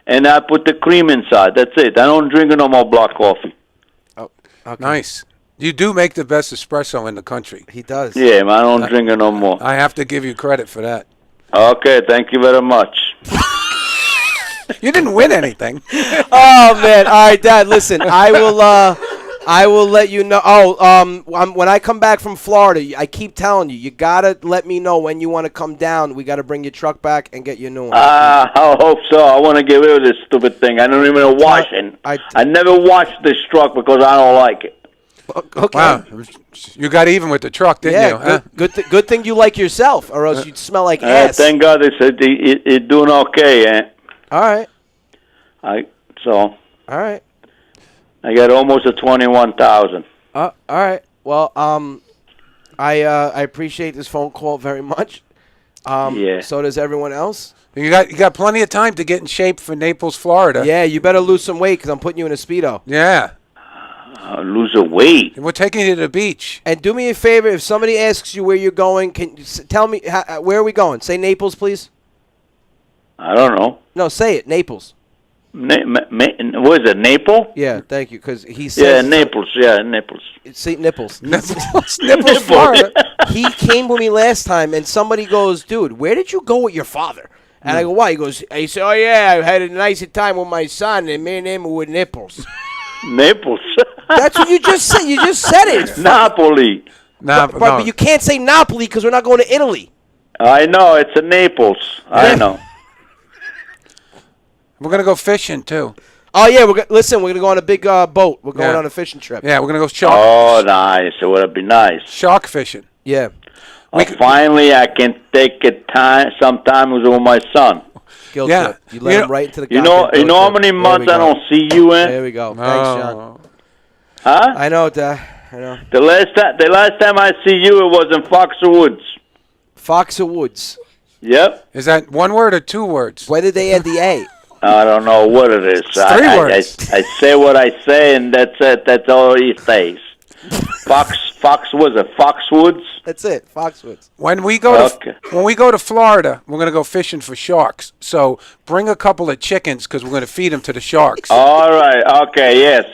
And I put the cream inside. That's it. I don't drink no more black coffee. Oh, okay. Nice. You do make the best espresso in the country. He does. Yeah, I don't drink it no more. I have to give you credit for that. Okay, thank you very much. You didn't win anything. Oh man! All right, Dad. Listen, I will let you know. When I come back from Florida, I keep telling you, you gotta let me know when you want to come down. We gotta bring your truck back and get you a new one. I hope so. I want to get rid of this stupid thing. I don't even wash it. I never washed this truck because I don't like it. Okay. Wow, you got even with the truck, didn't you? Yeah, good thing you like yourself, or else you'd smell like ass. Thank God they said it's doing okay. All right. All right. I got almost a 21,000. All right. Well, I appreciate this phone call very much. Yeah. So does everyone else. You got plenty of time to get in shape for Naples, Florida. Yeah, you better lose some weight because I'm putting you in a Speedo. Yeah. Lose a weight. And we're taking you to the beach. And do me a favor, if somebody asks you where you're going, can you tell me where are we going? Say Naples, please. I don't know. No, say it. Naples. What is it, Naples? Yeah, thank you, because he says... Yeah, Naples. Yeah, Naples. See, nipples. Nipples, Florida. He came with me last time, and somebody goes, dude, where did you go with your father? And I go, why? He said, oh, yeah, I had a nice time with my son, and me and him were Nipples. Naples. That's what you just said. You just said it. Napoli. But you can't say Napoli because we're not going to Italy. I know. It's a Naples. I know. We're going to go fishing, too. Oh, yeah. Listen, we're going to go on a big boat. We're going on a fishing trip. Yeah, we're going to go shark. Oh, nice. It would be nice. Shark fishing. Yeah. Finally, I can take some time with my son. Guilt trip. You let him right into the You know how many months I don't see you in? There we go. Thanks, John. Huh? I know, Dad. I know. The last time I see you, it was in Fox Woods. Fox Woods. Yep. Is that one word or two words? Where did they add the A? I don't know what it is. It's three words. I say what I say, and that's it. That's all he says. Foxwoods. That's it, Foxwoods. When we go to Florida, we're going to go fishing for sharks. So bring a couple of chickens because we're going to feed them to the sharks. All right. Okay. Yes.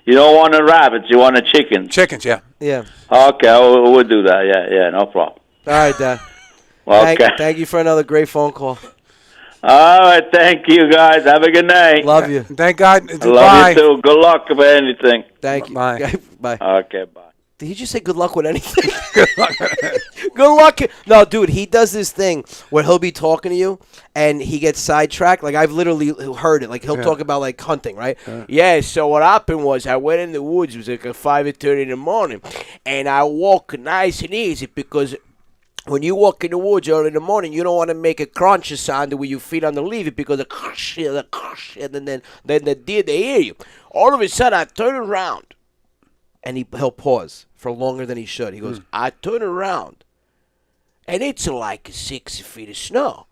You don't want the rabbits. You want the chickens. Chickens, yeah. Yeah. Okay, we'll do that. Yeah. No problem. All right, Dad. Okay. Thank you for another great phone call. All right. Thank you, guys. Have a good night. Love you. Thank God. I love you too. Good luck with anything. Thank you. Bye. Bye. Okay. Bye. Did he just say good luck with anything? Good luck. Good luck. No, dude, he does this thing where he'll be talking to you and he gets sidetracked. Like, I've literally heard it. Like, he'll talk about, like, hunting, right? Yeah, so what happened was I went in the woods. It was like at 5:30 in the morning. And I walk nice and easy because when you walk in the woods early in the morning, you don't want to make a crunchy sound with your feet on the leaf because the crush, and then the deer, they hear you. All of a sudden, I turn around. And he'll pause for longer than he should. He goes, I turn around, and it's like 6 feet of snow.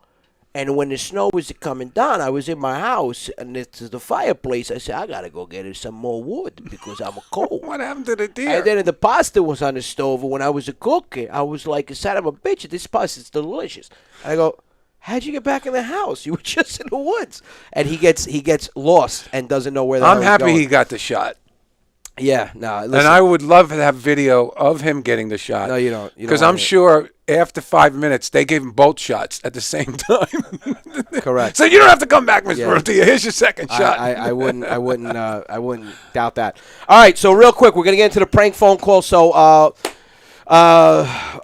And when the snow was coming down, I was in my house, and it's the fireplace. I said, I got to go get some more wood because I'm cold. What happened to the deer? And then the pasta was on the stove. When I was a cooker, I was like, son of a bitch, this pasta's delicious. I go, how'd you get back in the house? You were just in the woods. And he gets lost and doesn't know where the hell I'm he's happy going. he got the shot. Yeah, no. Listen. And I would love to have video of him getting the shot. No, you don't. Because I'm sure after 5 minutes, they gave him both shots at the same time. Correct. So you don't have to come back, Mr. Rodia. Here's your second shot. I wouldn't doubt that. All right, so real quick, we're gonna get into the prank phone call. So,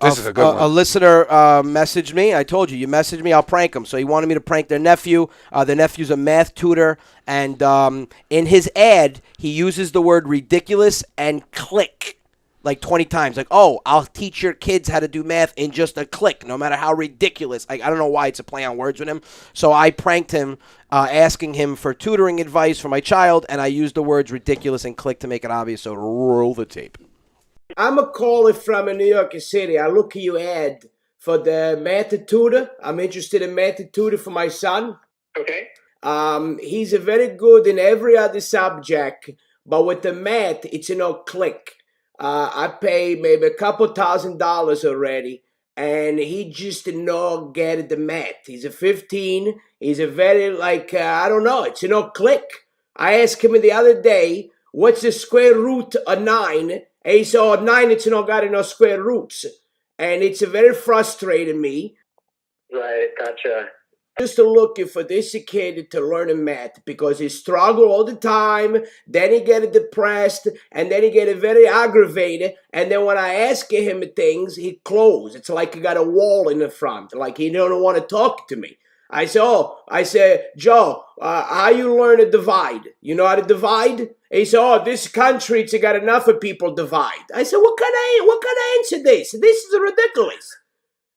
this is a good one. A listener messaged me. I told you messaged me. I'll prank him. So he wanted me to prank their nephew. Their nephew's a math tutor, and in his ad, he uses the word ridiculous and click like 20 times. Like, oh, I'll teach your kids how to do math in just a click, no matter how ridiculous. I don't know why it's a play on words with him. So I pranked him, asking him for tutoring advice for my child, and I used the words ridiculous and click to make it obvious. So roll the tape. I'm a caller from New York City. I look at your ad for the math tutor. I'm interested in math tutor for my son. Okay. He's a very good in every other subject, but with the math, it's click. I pay maybe a couple $1,000 already, and he just not get the math. He's a 15. He's a very I don't know. It's click. I asked him the other day, what's the square root of 9? And he said, 9, it's not got enough square roots. And it's very frustrating me. Right, gotcha. Just looking for this kid to learn math because he struggle all the time. Then he get depressed, and then he get very aggravated. And then when I ask him things, he close. It's like he got a wall in the front, like he don't want to talk to me. I said, Joe, how you learn to divide? You know how to divide? He said, this country, it's got enough of people divide. I said, what kind of answer this? This is ridiculous.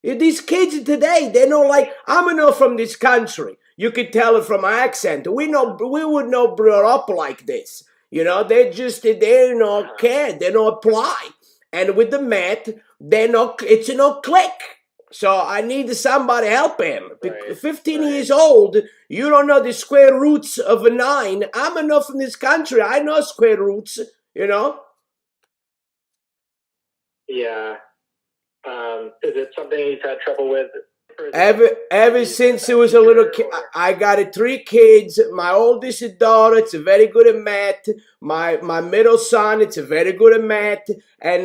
These kids today, they know like, I'm not from this country. You could tell it from my accent. We would not brought up like this. You know, they don't care. They don't apply. And with the math, it's no click. So I need somebody help him. Right. 15 years old, you don't know the square roots of a 9. I'm not from this country. I know square roots, you know? Yeah. Is it something he's had trouble with? Ever since he was a little kid, I got 3 kids. My oldest daughter, it's very good at math. My middle son, it's very good at math. And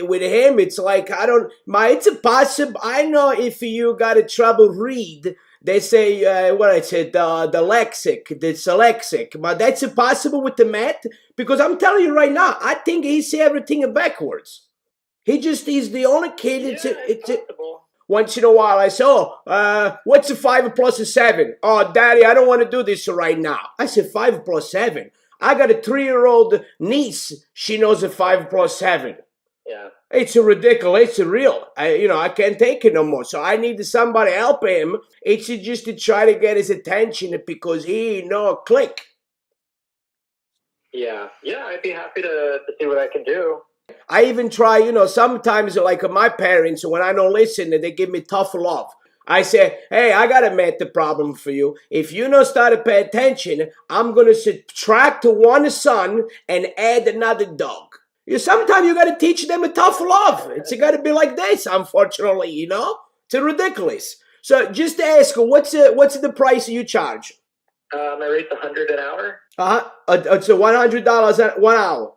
with him, it's like it's impossible. I know if you got a trouble read, they say the lexic, the dyslexic, but that's impossible with the math because I'm telling you right now, I think he see everything backwards. He's the only kid. It's possible. Once in a while, I say, what's a 5 plus a 7? Oh, Daddy, I don't want to do this right now. I said, 5 plus 7. I got a 3-year-old niece. She knows a 5 plus 7. Yeah. It's ridiculous. It's real. I can't take it no more. So I need somebody help him. It's just to try to get his attention because he no click. Yeah. Yeah, I'd be happy to see what I can do. I even try, sometimes like my parents, when I don't listen, they give me tough love. I say, hey, I got a math problem for you. If you don't start to pay attention, I'm going to subtract 1 son and add another dog. Sometimes you got to teach them a tough love. It's got to be like this, unfortunately, It's ridiculous. So just ask, what's the price you charge? My rate's $100 an hour. It's $100 1 hour.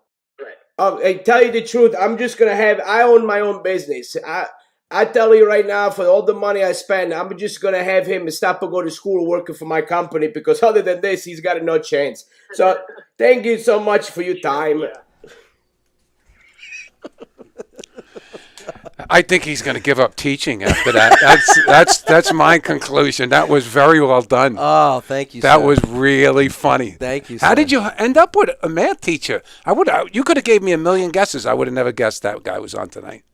I tell you the truth, I own my own business. I tell you right now, for all the money I spend, I'm just going to have him stop and go to school working for my company because other than this, he's got no chance. So thank you so much for your time. Yeah. I think he's going to give up teaching after that. That's my conclusion. That was very well done. Oh, thank you, That sir. was really funny. Thank you, sir. How did you end up with a math teacher? You could have gave me a million guesses. I would have never guessed that guy was on tonight.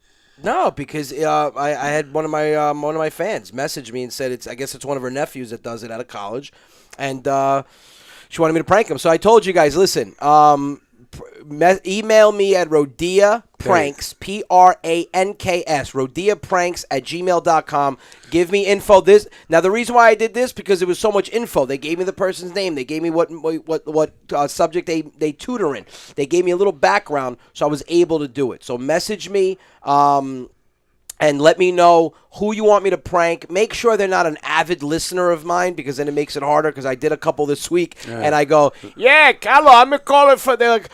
No, because I had one of my fans message me and said I guess it's one of her nephews that does it out of college, and she wanted me to prank him. So I told you guys, listen, email me at Rodia Pranks, Pranks, Rodia Pranks @gmail.com. Give me info. Now the reason why I did this because it was so much info. They gave me the person's name. They gave me what subject they tutor in. They gave me a little background, so I was able to do it. So message me. And let me know who you want me to prank. Make sure they're not an avid listener of mine because then it makes it harder because I did a couple this week. Yeah. And I go, yeah, Carlo, I'm going to call it for the...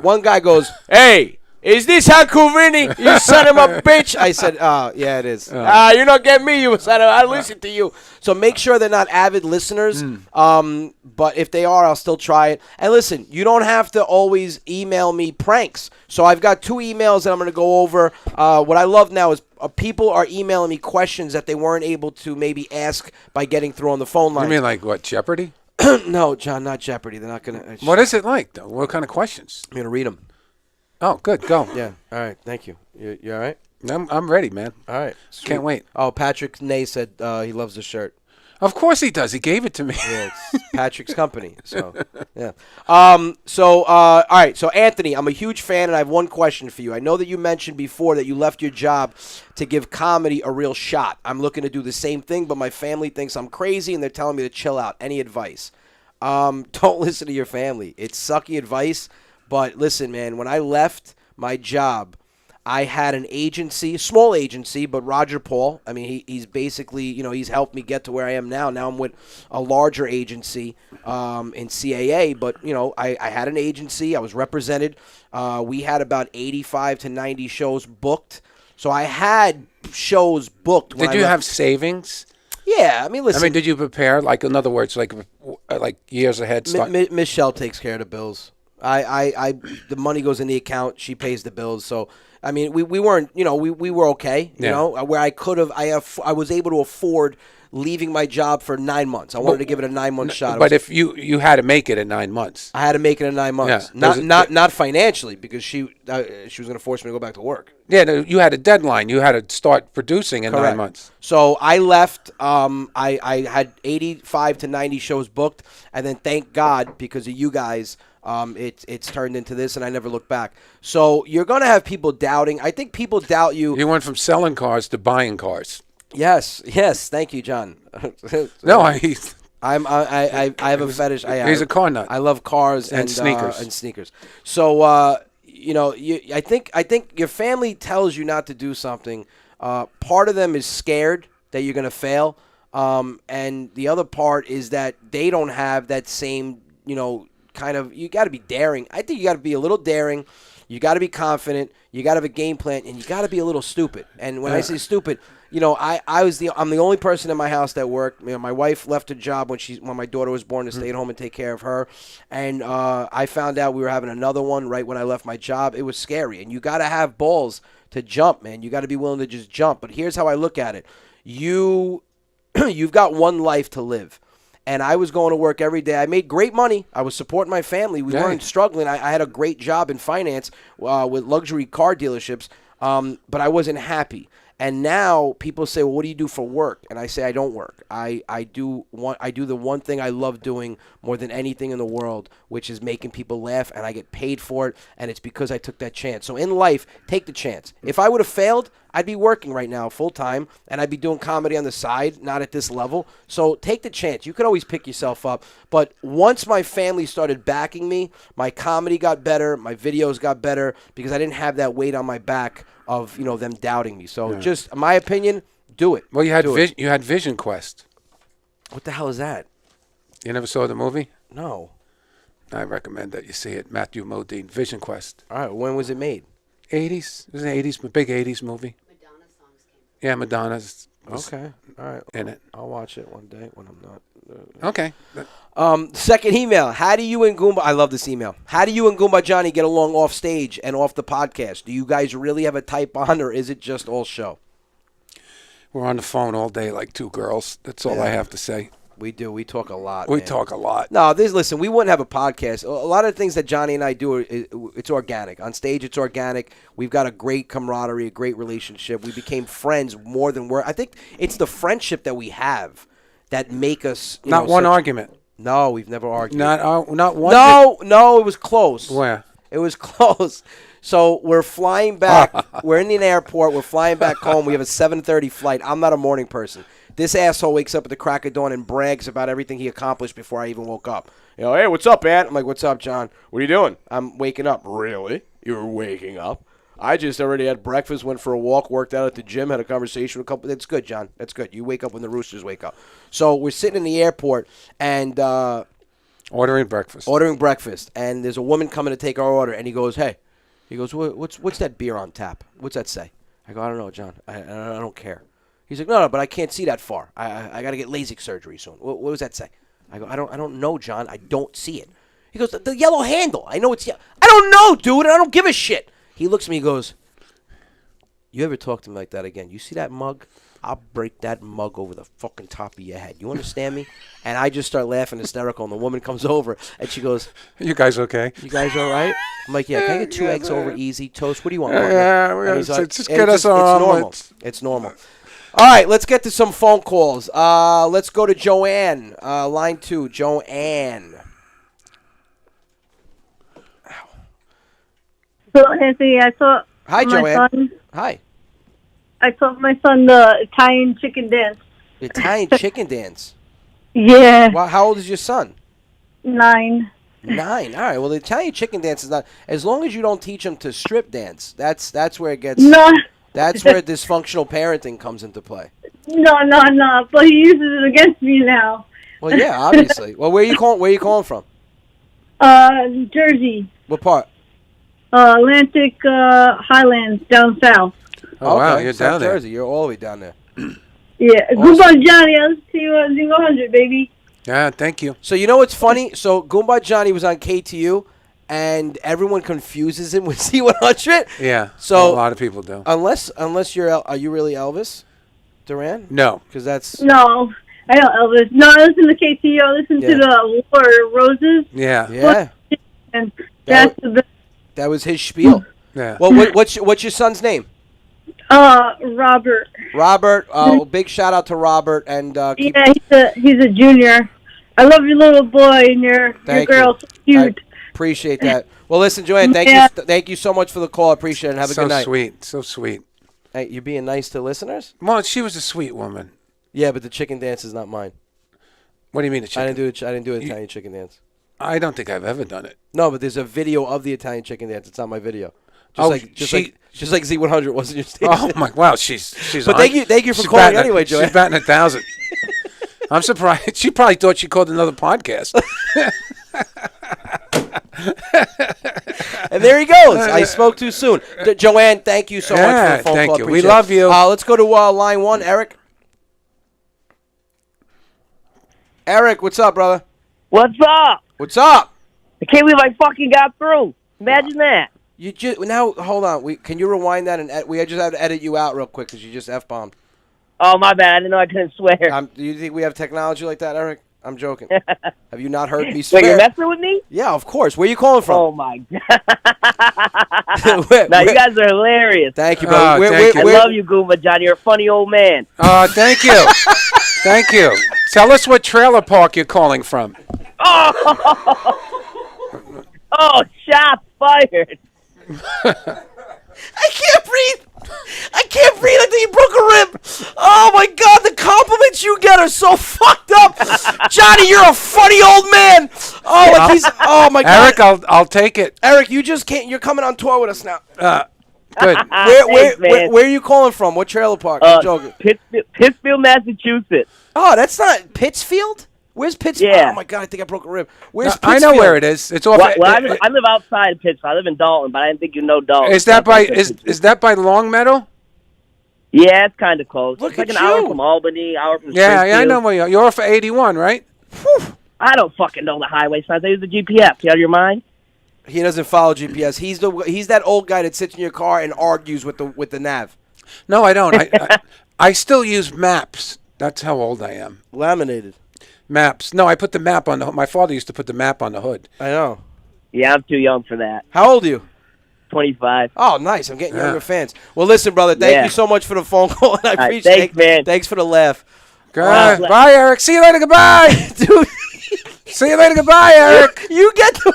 One guy goes, hey, is this Uncle Vinny? You son of a bitch. I said, yeah, it is. You don't get me, you son of... I listen to you. So make sure they're not avid listeners. But if they are, I'll still try it. And listen, you don't have to always email me pranks. So I've got 2 emails that I'm going to go over. What I love now is people are emailing me questions that they weren't able to maybe ask by getting through on the phone line. You mean like what, Jeopardy? No, John, not Jeopardy. They're not going to... What is it like, though? What kind of questions? I'm going to read them. Oh, good. Go. Yeah. All right. Thank you. You all right? I'm ready, man. All right. Sweet. Can't wait. Oh, Patrick Ney said he loves the shirt. Of course he does. He gave it to me. Yeah, it's Patrick's company. So, yeah. All right. So, Anthony, I'm a huge fan, and I have one question for you. I know that you mentioned before that you left your job to give comedy a real shot. I'm looking to do the same thing, but my family thinks I'm crazy, and they're telling me to chill out. Any advice? Don't listen to your family. It's sucky advice, but listen, man, when I left my job, I had an agency, small agency, but Roger Paul, I mean, he's basically, he's helped me get to where I am now. Now I'm with a larger agency in CAA, but, I had an agency. I was represented. We had about 85 to 90 shows booked. So I had shows booked. Did you have savings? Yeah, I mean, listen. I mean, did you prepare? Like, in other words, like years ahead? Michelle takes care of the bills. The money goes in the account. She pays the bills. So, I mean, we weren't, we were okay. You know, where I could have, I was able to afford leaving my job for 9 months. I wanted to give it a 9-month shot. But if you had to make it in 9 months, I had to make it in 9 months. Yeah. Not financially, because she was going to force me to go back to work. Yeah, no, you had a deadline. You had to start producing in Correct. 9 months. So I left. I had 85 to 90 shows booked, and then thank God, because of you guys, it's turned into this, and I never looked back. So you're going to have people doubting. I think people doubt you. You went from selling cars to buying cars. Yes. Thank you, John. No, I have a fetish. He's a car nut. I love cars and sneakers. So I think your family tells you not to do something. Part of them is scared that you're going to fail, and the other part is that they don't have that same kind of. You got to be daring. I think you got to be a little daring. You got to be confident. You got to have a game plan, and you got to be a little stupid. And when I say stupid, I'm the only person in my house that worked. My wife left her job when my daughter was born to stay at home and take care of her. And I found out we were having another one right when I left my job. It was scary, and you got to have balls to jump, man. You got to be willing to just jump. But here's how I look at it: you've got one life to live. And I was going to work every day. I made great money. I was supporting my family. We weren't struggling. I had a great job in finance with luxury car dealerships, but I wasn't happy. And now people say, well, what do you do for work? And I say, I don't work. I do the one thing I love doing more than anything in the world, which is making people laugh, and I get paid for it, and it's because I took that chance. So in life, take the chance. If I would have failed, I'd be working right now full time, and I'd be doing comedy on the side, not at this level. So take the chance. You can always pick yourself up. But once my family started backing me, my comedy got better, my videos got better, because I didn't have that weight on my back of them doubting me. So just my opinion, do it. Well, you had Vision Quest. What the hell is that? You never saw the movie? No. I recommend that you see it. Matthew Modine, Vision Quest. All right. When was it made? 80s. It was an 80s, big 80s movie. Madonna songs came from. Yeah, Madonna's. Okay. All right. In it. I'll watch it one day when I'm not. Okay. Second email. How do you and Goumba? I love this email. How do you and Goumba Johhny get along off stage and off the podcast? Do you guys really have a tight bond, or is it just all show? We're on the phone all day like two girls. That's all I have to say. We do. We talk a lot. We man. talk a lot. No, listen, we wouldn't have a podcast. A lot of the things that Johhny and I do, it's organic. On stage, it's organic. We've got a great camaraderie, a great relationship. We became friends more than we're. I think it's the friendship that we have that make us. Not one argument. No, we've never argued. Not one. No, it was close. Where? It was close. So we're flying back. We're in the airport. We're flying back home. We have a 7:30 flight. I'm not a morning person. This asshole wakes up at the crack of dawn and brags about everything he accomplished before I even woke up. Hey, what's up, Aunt? I'm like, what's up, John? What are you doing? I'm waking up. Really? You're waking up? I just already had breakfast, went for a walk, worked out at the gym, had a conversation with a couple. That's good, John. That's good. You wake up when the roosters wake up. So we're sitting in the airport and ordering breakfast. And there's a woman coming to take our order, and he goes, hey. He goes, what's that beer on tap? What's that say? I go, I don't know, John. I don't care. He's like, no, but I can't see that far. I got to get LASIK surgery soon. What does that say? I go, I don't know, John. I don't see it. He goes, the yellow handle. I know it's yellow. I don't know, dude. I don't give a shit. He looks at me and goes, you ever talk to me like that again? You see that mug? I'll break that mug over the fucking top of your head. You understand me? And I just start laughing hysterical, and the woman comes over, and she goes, you guys okay? You guys all right? I'm like, yeah, can I get 2 eggs over easy? Toast? What do you want? Just get us on. It's normal. All right, let's get to some phone calls. Let's go to Joanne, line 2. Joanne. So, Anthony, I saw Hi, my Joanne. son. Hi. I taught my son the Italian chicken dance. Italian chicken dance. Yeah. Well, how old is your son? 9. 9. All right. Well, the Italian chicken dance is not. As long as you don't teach him to strip dance, that's where it gets. No. That's where dysfunctional parenting comes into play. No. But he uses it against me now. Well, yeah, obviously. Well, where are you calling from? Jersey. What part? Atlantic Highlands down south. Oh, wow, you're South down there. Jersey. You're all the way down there. Yeah, Goumba Johhny, I'll listen to you on 100, baby. Yeah, thank you. So you know what's funny? So Goumba Johhny was on KTU, and everyone confuses him with Z100. Yeah. So a lot of people do. Unless are you really Elvis Duran? No. Because that's No, I know Elvis. No, I listen to KTU. I listen to the War Roses. Yeah. Yeah. And that's the best. That was his spiel. Yeah. Well, what's your son's name? Robert. Robert. Big shout out to Robert. And Yeah, he's a junior. I love your little boy and your girl's cute. Appreciate that. Well, listen, Joanne, thank you so much for the call. I appreciate it. Have a good night. So sweet. Hey, you being nice to listeners? Well, she was a sweet woman. Yeah, but the chicken dance is not mine. What do you mean the chicken? I didn't do an Italian chicken dance. I don't think I've ever done it. No, but there's a video of the Italian chicken dance. It's not my video. Just like Z100 wasn't your station. Oh my! Wow, she's. But thank you for calling anyway, Joanne. She's batting 1,000. I'm surprised. She probably thought she called another podcast. And there he goes. I spoke too soon. Joanne, thank you so much for the phone thank call. you. We love you. Let's go to line 1. Eric. Eric, what's up, brother? What's up? What's up? I can't believe I fucking got through. Imagine that. You just now hold on. Can you rewind that and we just have to edit you out real quick because you just f-bombed. Oh, my bad. I didn't know I couldn't swear. Do you think we have technology like that, Eric? I'm joking. Have you not heard me swear? Wait, you're messing with me? Yeah, of course. Where are you calling from? Oh, my God. Now, you guys are hilarious. Thank you, brother. I love you, Goumba Johhny. You're a funny old man. Thank you. Thank you. Tell us what trailer park you're calling from. Oh, shots fired. I can't breathe. I think you broke a rib. Oh, my God. The compliments you get are so fucked up. Johnny, you're a funny old man. Oh, my God. Eric, I'll take it. Eric, you just can't. You're coming on tour with us now. Good. Where are you calling from? What trailer park? I'm joking. Pittsfield, Massachusetts. Oh, that's not Pittsfield? Where's Pittsfield? Yeah. Oh, my God. I think I broke a rib. Where's Pittsfield? I know where it is. It's off. I live outside of Pittsfield. I live in Dalton, but I didn't think you know Dalton. Is that by Longmeadow? Yeah, it's kind of close. Look it's like at an hour you. from Albany, hour from Yeah, Springfield. I know where you're off of 81, right? Whew. I don't fucking know the highway signs. I use the GPS. You out of your mind? He doesn't follow GPS. He's that old guy that sits in your car and argues with the nav. No, I don't. I still use maps. That's how old I am. Laminated. Maps. No, I put the map on the hood. My father used to put the map on the hood. I know. Yeah, I'm too young for that. How old are you? 25. Oh, nice. I'm getting younger fans. Well, listen, brother, thank you so much for the phone call, and I appreciate thanks, man. Thanks for the laugh. Bye, Eric. See you later. Goodbye. Dude. See you later. Goodbye, Eric. You get to,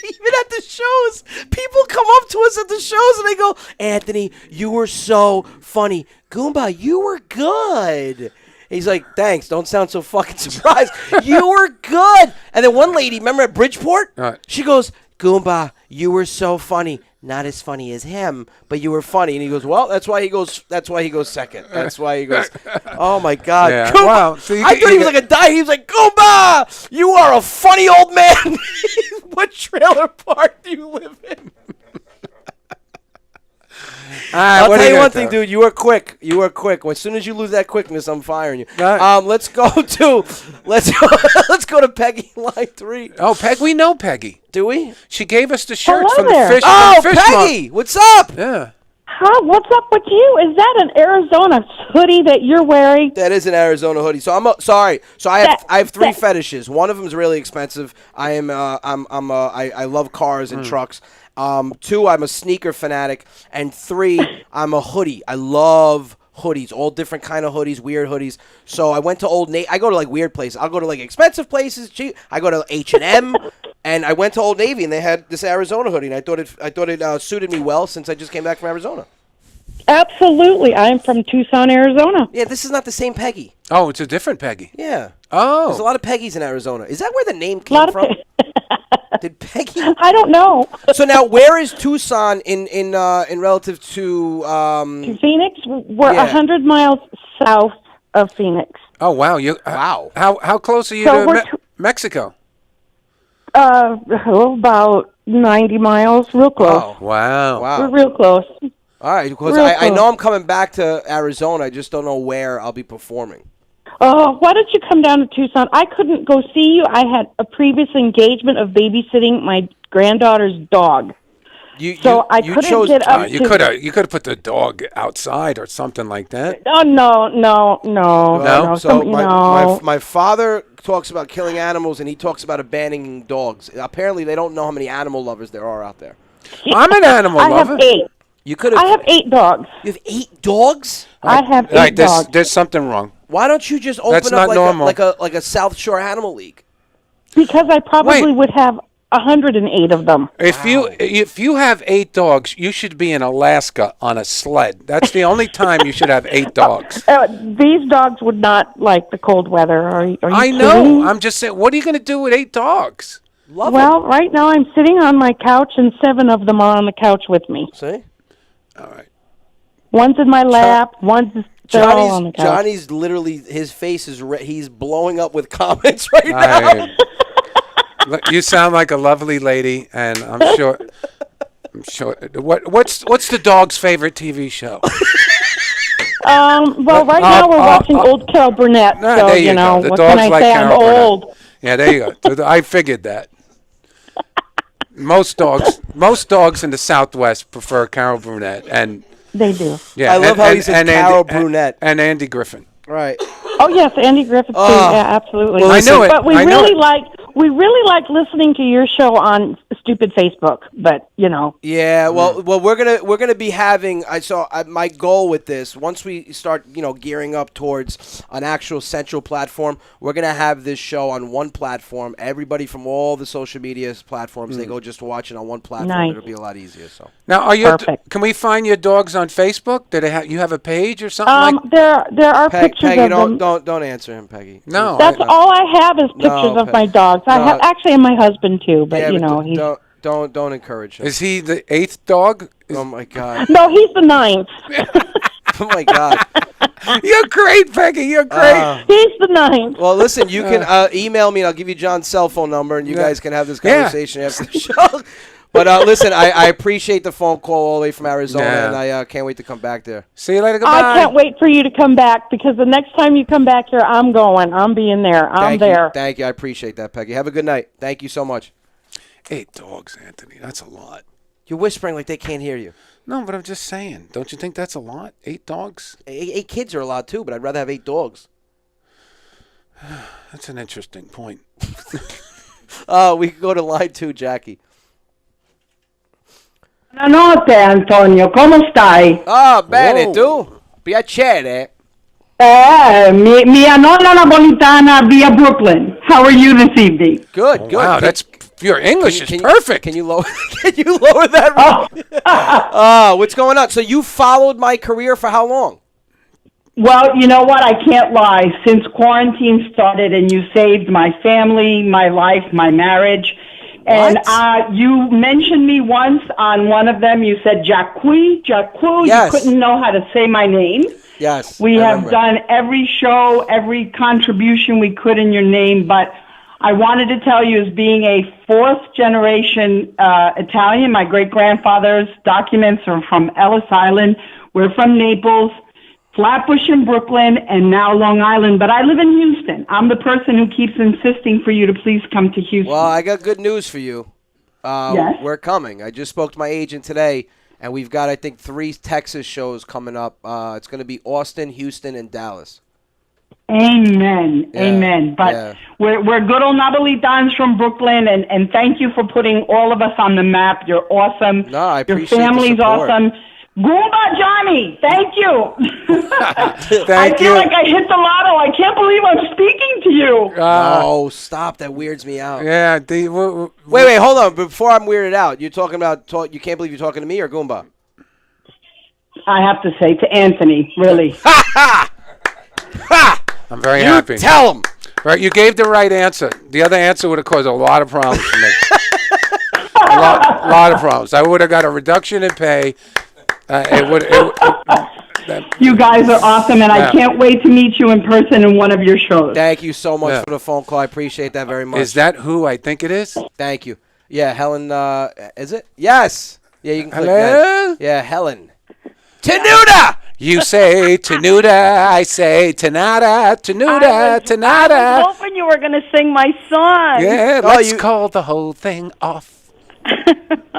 even at the shows, people come up to us at the shows, and they go, Anthony, you were so funny. Goumba, you were good. He's like, thanks. Don't sound so fucking surprised. You were good. And then one lady, remember at Bridgeport? She goes, Goumba, you were so funny. Not as funny as him, but you were funny. And he goes, well, that's why he goes second. That's why he goes, oh, my God. Yeah. Goumba. Wow. So I thought he was like a die. He was like, Goumba, you are a funny old man. What trailer park do you live in? I'll tell you one thing, dude. You were quick. As soon as you lose that quickness, I'm firing you. Let's go to Peggy, line 3. Oh, Peg, we know Peggy. Do we? She gave us the shirts Hello from there. the fish. Oh, from the fish Peggy, month. what's up? Yeah. Huh? What's up with you? Is that an Arizona hoodie that you're wearing? That is an Arizona hoodie. So I'm sorry. So I have 3 fetishes. One of them is really expensive. I love cars and trucks. 2, I'm a sneaker fanatic, and 3, I'm a hoodie. I love hoodies, all different kind of hoodies, weird hoodies. So I went to Old Navy. I go to like weird places. I'll go to like expensive places, cheap. I go to H&M, and I went to Old Navy, and they had this Arizona hoodie, and I thought it suited me well since I just came back from Arizona. Absolutely. I'm from Tucson, Arizona. Yeah, this is not the same Peggy. Oh, it's a different Peggy. Yeah. Oh. There's a lot of Peggy's in Arizona. Is that where the name came from? Did Peggy? I don't know. So now, where is Tucson in relative to Phoenix? We're 100 miles south of Phoenix. Oh, wow. Wow. How close are you So to Mexico? About 90 miles. Real close. Oh, Wow. wow. We're real close. All right, because Real I cool. know I'm coming back to Arizona. I just don't know where I'll be performing. Oh, why don't you come down to Tucson? I couldn't go see you. I had a previous engagement of babysitting my granddaughter's dog. You couldn't chose, get up. You could have put the dog outside or something like that. Oh no. No? So No. my father talks about killing animals, and he talks about abandoning dogs. Apparently, they don't know how many animal lovers there are out there. I'm an animal I lover. have 8. You could I have 8 dogs. You have 8 dogs? I have 8 All right, dogs. there's something wrong. Why don't you just That's open up not normal. like a South Shore Animal League? Because I probably Wait. would have 108 of them. If you have 8 dogs, you should be in Alaska on a sled. That's the only time you should have 8 dogs. These dogs would not like the cold weather. Are you I kidding? know. I'm just saying, what are you going to do with 8 dogs? Well, right now I'm sitting on my couch, and 7 of them are on the couch with me. See? All right. One's in my lap. They're all on the couch. Johnny's literally, his face is he's blowing up with comments right now. Look, you sound like a lovely lady, and I'm sure. What's the dog's favorite TV show? Well, right now we're watching old Carol Burnett. So there you know, go. The what dogs can I like say? Carol I'm Burnett. old. Yeah, there you go. I figured that. Most dogs in the Southwest prefer Carol Burnett, and They do. yeah, I love how he said Carol Andy, Burnett. and Andy Griffin. Right. Oh yes, Andy Griffith too. Yeah, absolutely. Well, I knew it. But we I knew really it. like listening to your show on stupid Facebook. But you know. Yeah, well, we're gonna be having. My goal with this. Once we start, gearing up towards an actual central platform, we're gonna have this show on one platform. Everybody from all the social media platforms, they go just watch it on one platform. Nice. It'll be a lot easier. So Now, Perfect. can we find your dogs on Facebook? Do you have a page or something like? There are pictures Peggy, of them. don't answer him, Peggy. No. That's all I have is pictures of my dogs. I have actually and my husband too, but he's don't encourage him. Is he the 8th dog? Oh my God. no, he's the 9th. Oh my God. You're great, Peggy. You're great. He's the 9th. Well, listen, you can email me, and I'll give you John's cell phone number, and you guys can have this conversation after the show. But listen, I appreciate the phone call all the way from Arizona, and I can't wait to come back there. See you later. Goodbye. I can't wait for you to come back because the next time you come back here, I'm going. I'm being there. I'm there. Thank you. I appreciate that, Peggy. Have a good night. Thank you so much. 8 dogs, Anthony. That's a lot. You're whispering like they can't hear you. No, but I'm just saying. Don't you think that's a lot? 8 dogs? 8 kids are a lot, too, but I'd rather have 8 dogs. That's an interesting point. We can go to line 2, Jackie. Buonanotte Antonio, come stai? Bene, tu? Piacere. Mia nonna napolitana via Brooklyn. How are you this evening? Good. Wow, your English is perfect. Can you lower that? What's going on? So you followed my career for how long? Well, you know what? I can't lie. Since quarantine started and you saved my family, my life, my marriage. And you mentioned me once on one of them. You said Johhny. Yes. You couldn't know how to say my name. Yes. We have done every show, every contribution we could in your name, but I wanted to tell you, as being a 4th generation Italian, my great-grandfather's documents are from Ellis Island. We're from Naples, Flatbush in Brooklyn, and now Long Island, but I live in Houston. I'm the person who keeps insisting for you to please come to Houston. Well, I got good news for you. Yes? We're coming. I just spoke to my agent today, and we've got, I think, 3 Texas shows coming up. It's going to be Austin, Houston, and Dallas. Amen. Yeah, Amen. But we're good old Napolitans from Brooklyn, and thank you for putting all of us on the map. You're awesome. No, I appreciate your family's the support. awesome. Goumba Johhny, thank you. Thank I feel you. like I hit the lotto. I can't believe I'm speaking to you. Oh, stop. That weirds me out. Yeah. Wait, hold on. Before I'm weirded out, you're talking about, you can't believe you're talking to me or Goumba? I have to say, to Anthony, really. I'm very happy. Tell him. Right, you gave the right answer. The other answer would have caused a lot of problems for me. a lot of problems. I would have got a reduction in pay. You guys are awesome, and I can't wait to meet you in person in one of your shows. Thank you so much for the phone call. I appreciate that very much. Is that who I think it is? Thank you. Yeah, Helen, is it? Yes. Yeah, you can click Hello? that. Yeah, Helen. Tenuta! You say Tenuta, I say Tenada, Tenuta, I Tenada. was hoping you were going to sing my song. Yeah, let's call the whole thing off.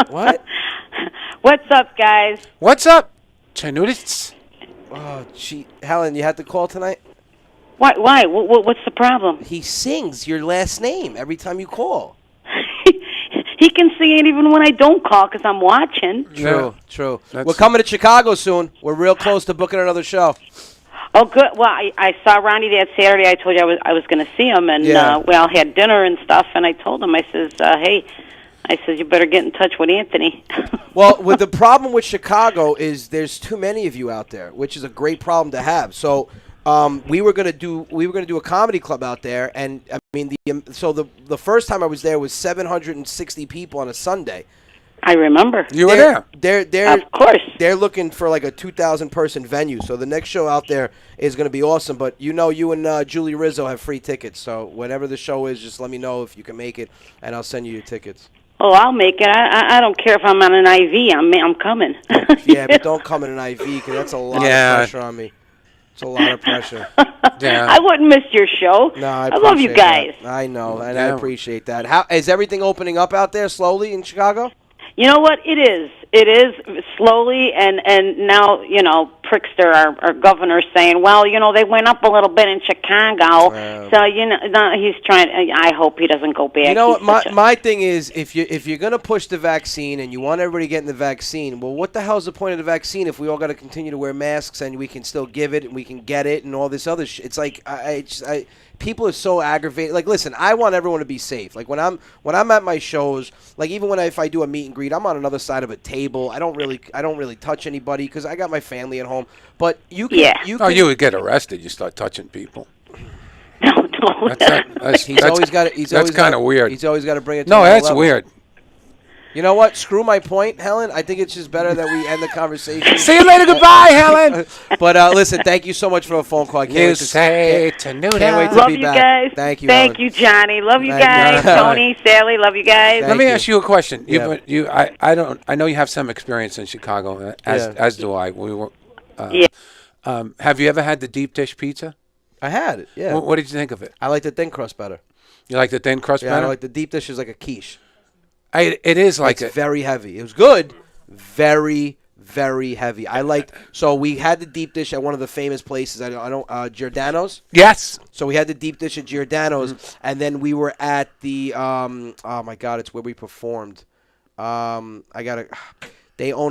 What? What's up, guys? What's up, Tenutis? Oh, gee. Helen, you had to call tonight? Why? What's the problem? He sings your last name every time you call. He can sing it even when I don't call because I'm watching. True. We're coming to Chicago soon. We're real close to booking another show. Oh, good. Well, I saw Ronnie that Saturday. I told you I was going to see him, and we all had dinner and stuff. And I told him, I says, hey, you better get in touch with Anthony. Well, with the problem with Chicago is there's too many of you out there, which is a great problem to have. So we were gonna do a comedy club out there, and I mean the first time I was there was 760 people on a Sunday. I remember. You were there. They're of course. They're looking for like a 2,000 person venue. So the next show out there is going to be awesome. But you and Julie Rizzo have free tickets. So whenever the show is, just let me know if you can make it, and I'll send you your tickets. Oh, I'll make it. I don't care if I'm on an IV. I'm coming. Yeah, but don't come in an IV because that's a lot of pressure on me. It's a lot of pressure. Yeah. I wouldn't miss your show. No, I love you guys. That. I know, and I appreciate that. How is everything opening up out there slowly in Chicago? You know what? It is. It is slowly, and now, Prickster, our governor, is saying, well, they went up a little bit in Chicago, so, he's trying, I hope he doesn't go back. You know what, my thing is, if you're going to push the vaccine and you want everybody getting the vaccine, well, what the hell's the point of the vaccine if we all got to continue to wear masks and we can still give it and we can get it and all this other shit? It's like, people are so aggravated. Like, listen, I want everyone to be safe. Like when I'm at my shows, like even if I do a meet and greet, I'm on another side of a table. I don't really touch anybody because I got my family at home. But you would get arrested. You start touching people. No. That's kind of weird. He's always got to bring it to No, another that's level. weird. You know what? Screw my point, Helen. I think it's just better that we end the conversation. See you later. Goodbye, Helen. But listen, thank you so much for the phone call. Can't wait to Love you guys. Thank you. Thank you, Johhny. Love you guys. Tony, Sally, love you guys. Let me ask you a question. Yeah. I know you have some experience in Chicago, as do I. We were. Have you ever had the deep dish pizza? I had it. Yeah. What did you think of it? I like the thin crust better. You like the thin crust better? I like the deep dish is like a quiche. It is like it's very heavy. It was good, very, very heavy. So we had the deep dish at one of the famous places. I don't Giordano's. Yes. So we had the deep dish at Giordano's, and then we were at the oh my God, it's where we performed. They own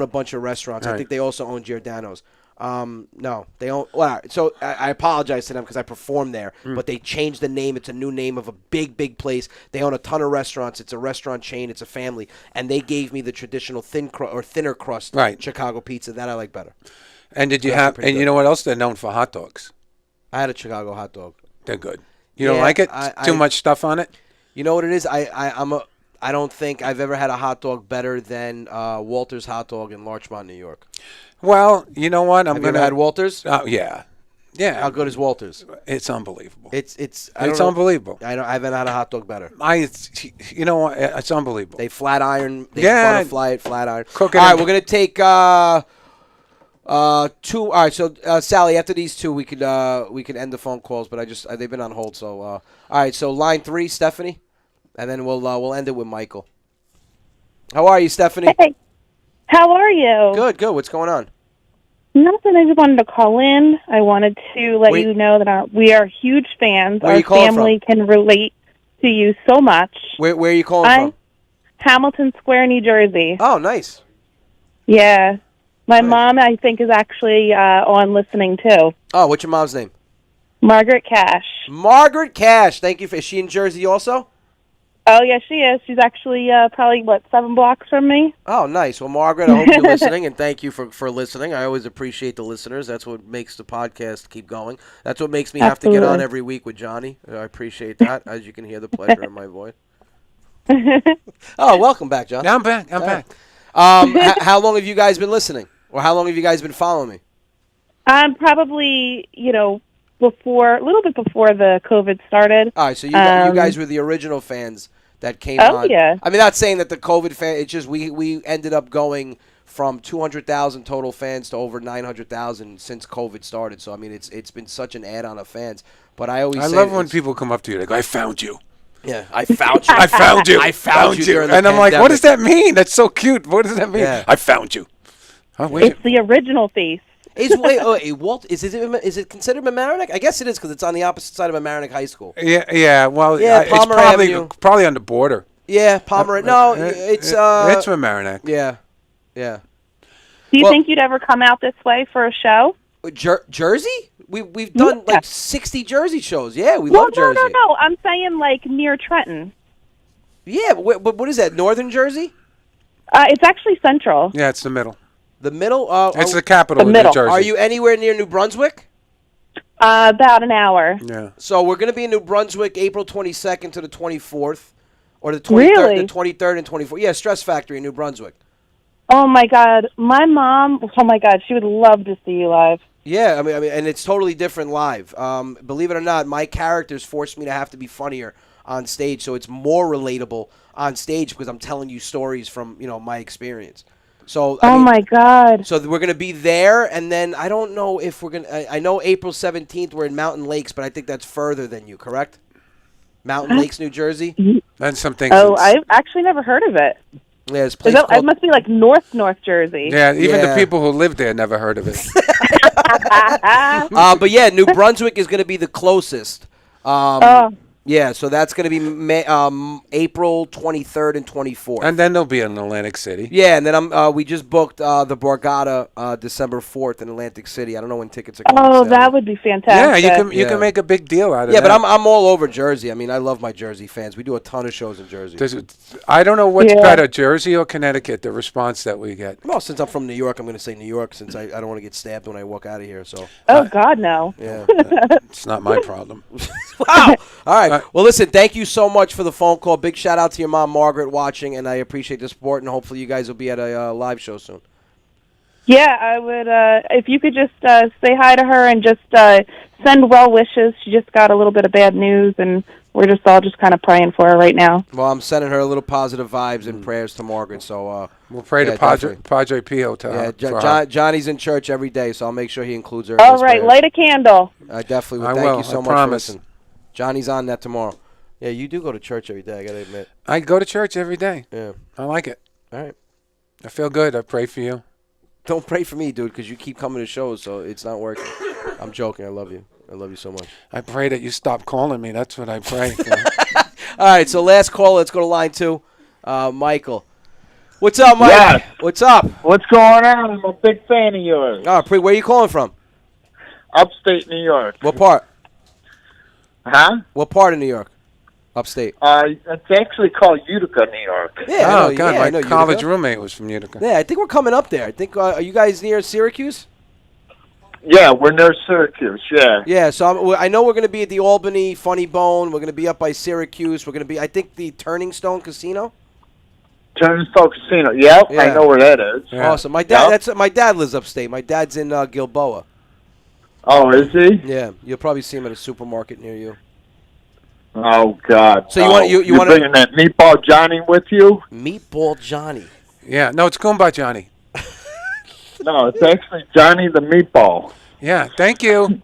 a bunch of restaurants. I think they also own Giordano's. No, they don't. Well, so I apologize to them because I performed there, but they changed the name. It's a new name of a big place. They own a ton of restaurants. It's a restaurant chain. It's a family, and they gave me the traditional thinner crust Chicago pizza that I like better. And did you have? And you know what else? They're known for hot dogs. I had a Chicago hot dog. They're good. You don't like it? Too much stuff on it? You know what it is? I don't think I've ever had a hot dog better than Walter's hot dog in Larchmont, New York. Well, you know what? Have you ever had Walter's? Oh, yeah. Yeah. How good is Walter's? It's unbelievable. It's unbelievable. I haven't had a hot dog better. You know what? It's unbelievable. They flat iron. They butterfly it flat iron. Cook it. All right, we're gonna take 2. All right, so Sally, after these 2, we could end the phone calls, but they've been on hold. So all right, so line 3, Stephanie, and then we'll end it with Michael. How are you, Stephanie? Hey. How are you? Good. What's going on? Nothing. I just wanted to call in. I wanted to let you know that we are huge fans. Where Our you calling family from? can relate to you so much. Where are you calling from? Hamilton Square, New Jersey. Oh, nice. Yeah. My mom, I think, is actually on listening, too. Oh, what's your mom's name? Margaret Cash. Margaret Cash. Thank you. Is she in Jersey also? Oh, yeah, she is. She's actually probably, 7 blocks from me? Oh, nice. Well, Margaret, I hope you're listening, and thank you for listening. I always appreciate the listeners. That's what makes the podcast keep going. That's what makes me have to get on every week with Johhny. I appreciate that, as you can hear the pleasure in my voice. Oh, welcome back, John. Yeah, I'm back. Back. How long have you guys been listening? Or how long have you guys been following me? Probably, a little bit before the COVID started. All right, so you guys were the original fans that came on. Oh, yeah. I mean, not saying that the COVID fan, it's just we ended up going from 200,000 total fans to over 900,000 since COVID started. So I mean, it's been such an add-on of fans. But I love when people come up to you. They go, "I found you." Yeah, I found you. I found you. I found you. And I'm like, what does that mean? That's so cute. What does that mean? Yeah. I found you. Oh, It's the original face. Walt, is it considered Mamaroneck? I guess it is because it's on the opposite side of Mamaroneck High School. Yeah. Well, Yeah, it's Palmer Avenue. probably on the border. Yeah, Palmer. No, it's Mamaroneck. Yeah. Do you think you'd ever come out this way for a show? Jersey? We've done like 60 Jersey shows. Yeah, we love Jersey. No. I'm saying like near Trenton. Yeah, but what is that? Northern Jersey? It's actually central. Yeah, it's the middle. The middle? It's the capital of New Jersey. Are you anywhere near New Brunswick? About an hour. Yeah. So we're going to be in New Brunswick April 22nd to the 24th. Or the 23rd, Really? the 23rd and 24th. Yeah, Stress Factory in New Brunswick. Oh my God, my mom! Oh my God, she would love to see you live. Yeah, I mean, and it's totally different live. Believe it or not, my characters force me to have to be funnier on stage, so it's more relatable on stage because I'm telling you stories from my experience. So I mean, my God! So we're gonna be there, and then I don't know if we're gonna. I know April 17th we're in Mountain Lakes, but I think that's further than you, correct? Mountain Lakes, New Jersey. And some things. Oh, I've actually never heard of it. Yeah, it's It must be like North Jersey. Yeah, even the people who live there never heard of it. But yeah, New Brunswick is going to be the closest. Yeah, so that's going to be April 23rd and 24th. And then they'll be in Atlantic City. Yeah, and then we just booked the Borgata December 4th in Atlantic City. I don't know when tickets are coming. Oh, that would be fantastic. Yeah, you can make a big deal out of that. Yeah, but I'm all over Jersey. I mean, I love my Jersey fans. We do a ton of shows in Jersey. I don't know what's better, Jersey or Connecticut, the response that we get. Well, since I'm from New York, I'm going to say New York since I don't want to get stabbed when I walk out of here. So. Oh, God, no. Yeah. It's not my problem. Wow. All right. Well, listen, thank you so much for the phone call. Big shout out to your mom, Margaret, watching, and I appreciate the support, and hopefully you guys will be at a live show soon. Yeah, I would, if you could just say hi to her and just send well wishes. She just got a little bit of bad news, and we're just all just kind of praying for her right now. Well, I'm sending her a little positive vibes and prayers to Margaret, so... we'll pray to Padre Pio to her. Yeah, Johnny's in church every day, so I'll make sure he includes her in All his right, prayers. light a candle. I definitely will. I Thank will. you so I much promise. for listening. Johnny's on that tomorrow. Yeah, you do go to church every day, I got to admit. I go to church every day. Yeah. I like it. All right. I feel good. I pray for you. Don't pray for me, dude, because you keep coming to shows, so it's not working. I'm joking. I love you. I love you so much. I pray that you stop calling me. That's what I pray for. All right, so last call. Let's go to line 2. Michael. What's up, Mike? Yes. What's up? What's going on? I'm a big fan of yours. Oh, where are you calling from? Upstate New York. What part? Huh? What part of New York? Upstate. It's actually called Utica, New York. Yeah, oh, God, I my know college Utica. roommate was from Utica. Yeah, I think we're coming up there. I think, are you guys near Syracuse? Yeah, we're near Syracuse, yeah. Yeah, so I know we're going to be at the Albany Funny Bone. We're going to be up by Syracuse. We're going to be, I think, the Turning Stone Casino. Turning Stone Casino, yep, Yeah. I know where that is. Yeah. Awesome. My dad, my dad lives upstate. My dad's in Gilboa. Oh, is he? Yeah, you'll probably see him at a supermarket near you. Oh, God. So you want bringing that Meatball Johhny with you? Meatball Johhny. Yeah, no, it's Goumba Johhny. No, it's actually Johnny the Meatball. Yeah, thank you.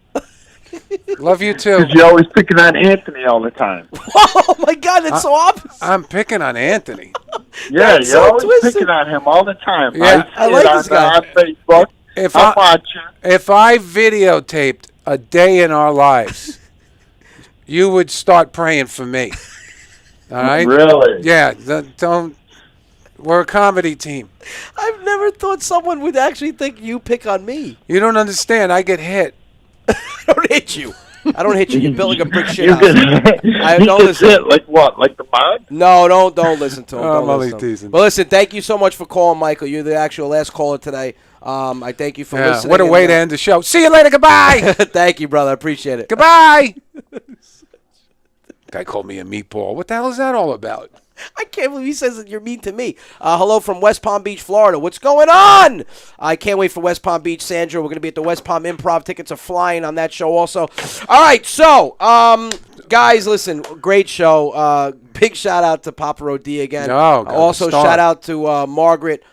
Love you, too. Because you're always picking on Anthony all the time. Oh, my God, that's so opposite. I'm picking on Anthony. Yeah, That's you're so always twisted. picking on him all the time. Yeah, I like see it this guy. on Facebook. I'm watching. If I videotaped a day in our lives, you would start praying for me. All right? Really? Yeah, don't. We're a comedy team. I've never thought someone would actually think you pick on me. You don't understand. I get hit. I don't hit you. I don't hit you. You're building a brick shit You house. get Don't listen. hit like what? Like the mod? No, don't listen to him. Oh, I'm Don't only listen to him. teasing. But listen, thank you so much for calling, Michael. You're the actual last caller today. I thank you for listening. What a way to end the show. See you later. Goodbye. Thank you, brother. I appreciate it. Goodbye. Guy called me a meatball. What the hell is that all about? I can't believe he says that you're mean to me. Hello from West Palm Beach, Florida. What's going on? I can't wait for West Palm Beach, Sandra. We're going to be at the West Palm Improv. Tickets are flying on that show also. All right, so Guys, listen, great show. Big shout out to Papa Rodia again. Oh, God, also, star. shout out to Margaret,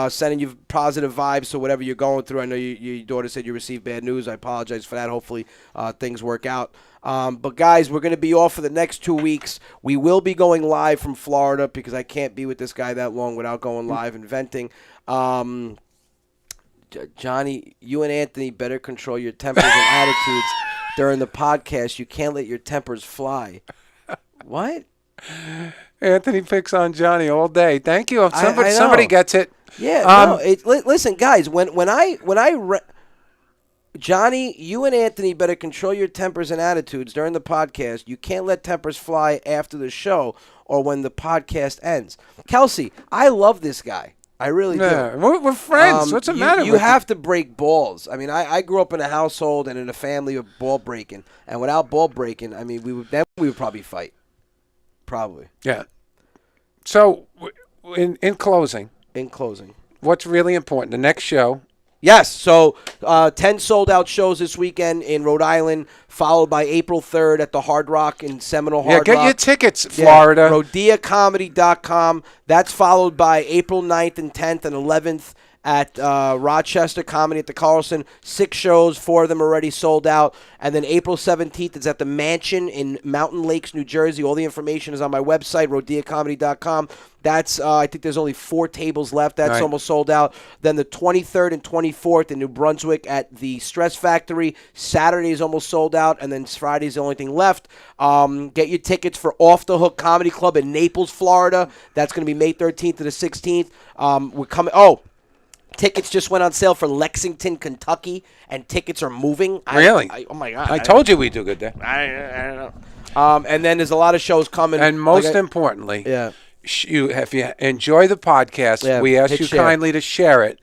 sending you positive vibes to whatever you're going through. I know your daughter said you received bad news. I apologize for that. Hopefully, things work out. But, guys, we're going to be off for the next 2 weeks. We will be going live from Florida because I can't be with this guy that long without going live and venting. Johhny, you and Anthony better control your tempers and attitudes during the podcast. You can't let your tempers fly. What? Anthony picks on Johhny all day. Thank you. I Somebody gets it. Yeah. Listen, guys. When I Johhny, you and Anthony better control your tempers and attitudes during the podcast. You can't let tempers fly after the show or when the podcast ends. Kelsey, I love this guy. I really do. We're friends. What's the matter you with have to break balls. I mean, I grew up in a household and in a family of ball breaking. And without ball breaking, I mean, we would probably fight. Probably. Yeah. So, in closing. In closing. What's really important? The next show. Yes, so 10 sold-out shows this weekend in Rhode Island, followed by April 3rd at the Hard Rock in Seminole Hard Rock. Yeah, get your tickets, Florida. RodiaComedy.com. That's followed by April 9th and 10th and 11th at Rochester Comedy at the Carlson. 6 shows, 4 of them already sold out. And then April 17th is at the Mansion in Mountain Lakes, New Jersey. All the information is on my website, RodiaComedy.com. That's, I think there's only 4 tables left. That's almost sold out. Then the 23rd and 24th in New Brunswick at the Stress Factory. Saturday is almost sold out, and then Friday's the only thing left. Get your tickets for Off the Hook Comedy Club in Naples, Florida. That's going to be May 13th to the 16th. We're coming. Tickets just went on sale for Lexington, Kentucky, and tickets are moving. Really? Oh, my God. I told you we do good there. I don't know. And then there's a lot of shows coming. And most importantly, if you enjoy the podcast, we ask you kindly to share it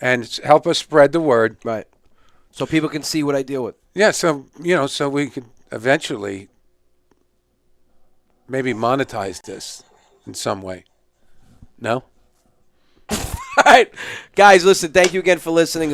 and help us spread the word. Right. So people can see what I deal with. Yeah, so we could eventually maybe monetize this in some way. No? All right. Guys, listen, thank you again for listening.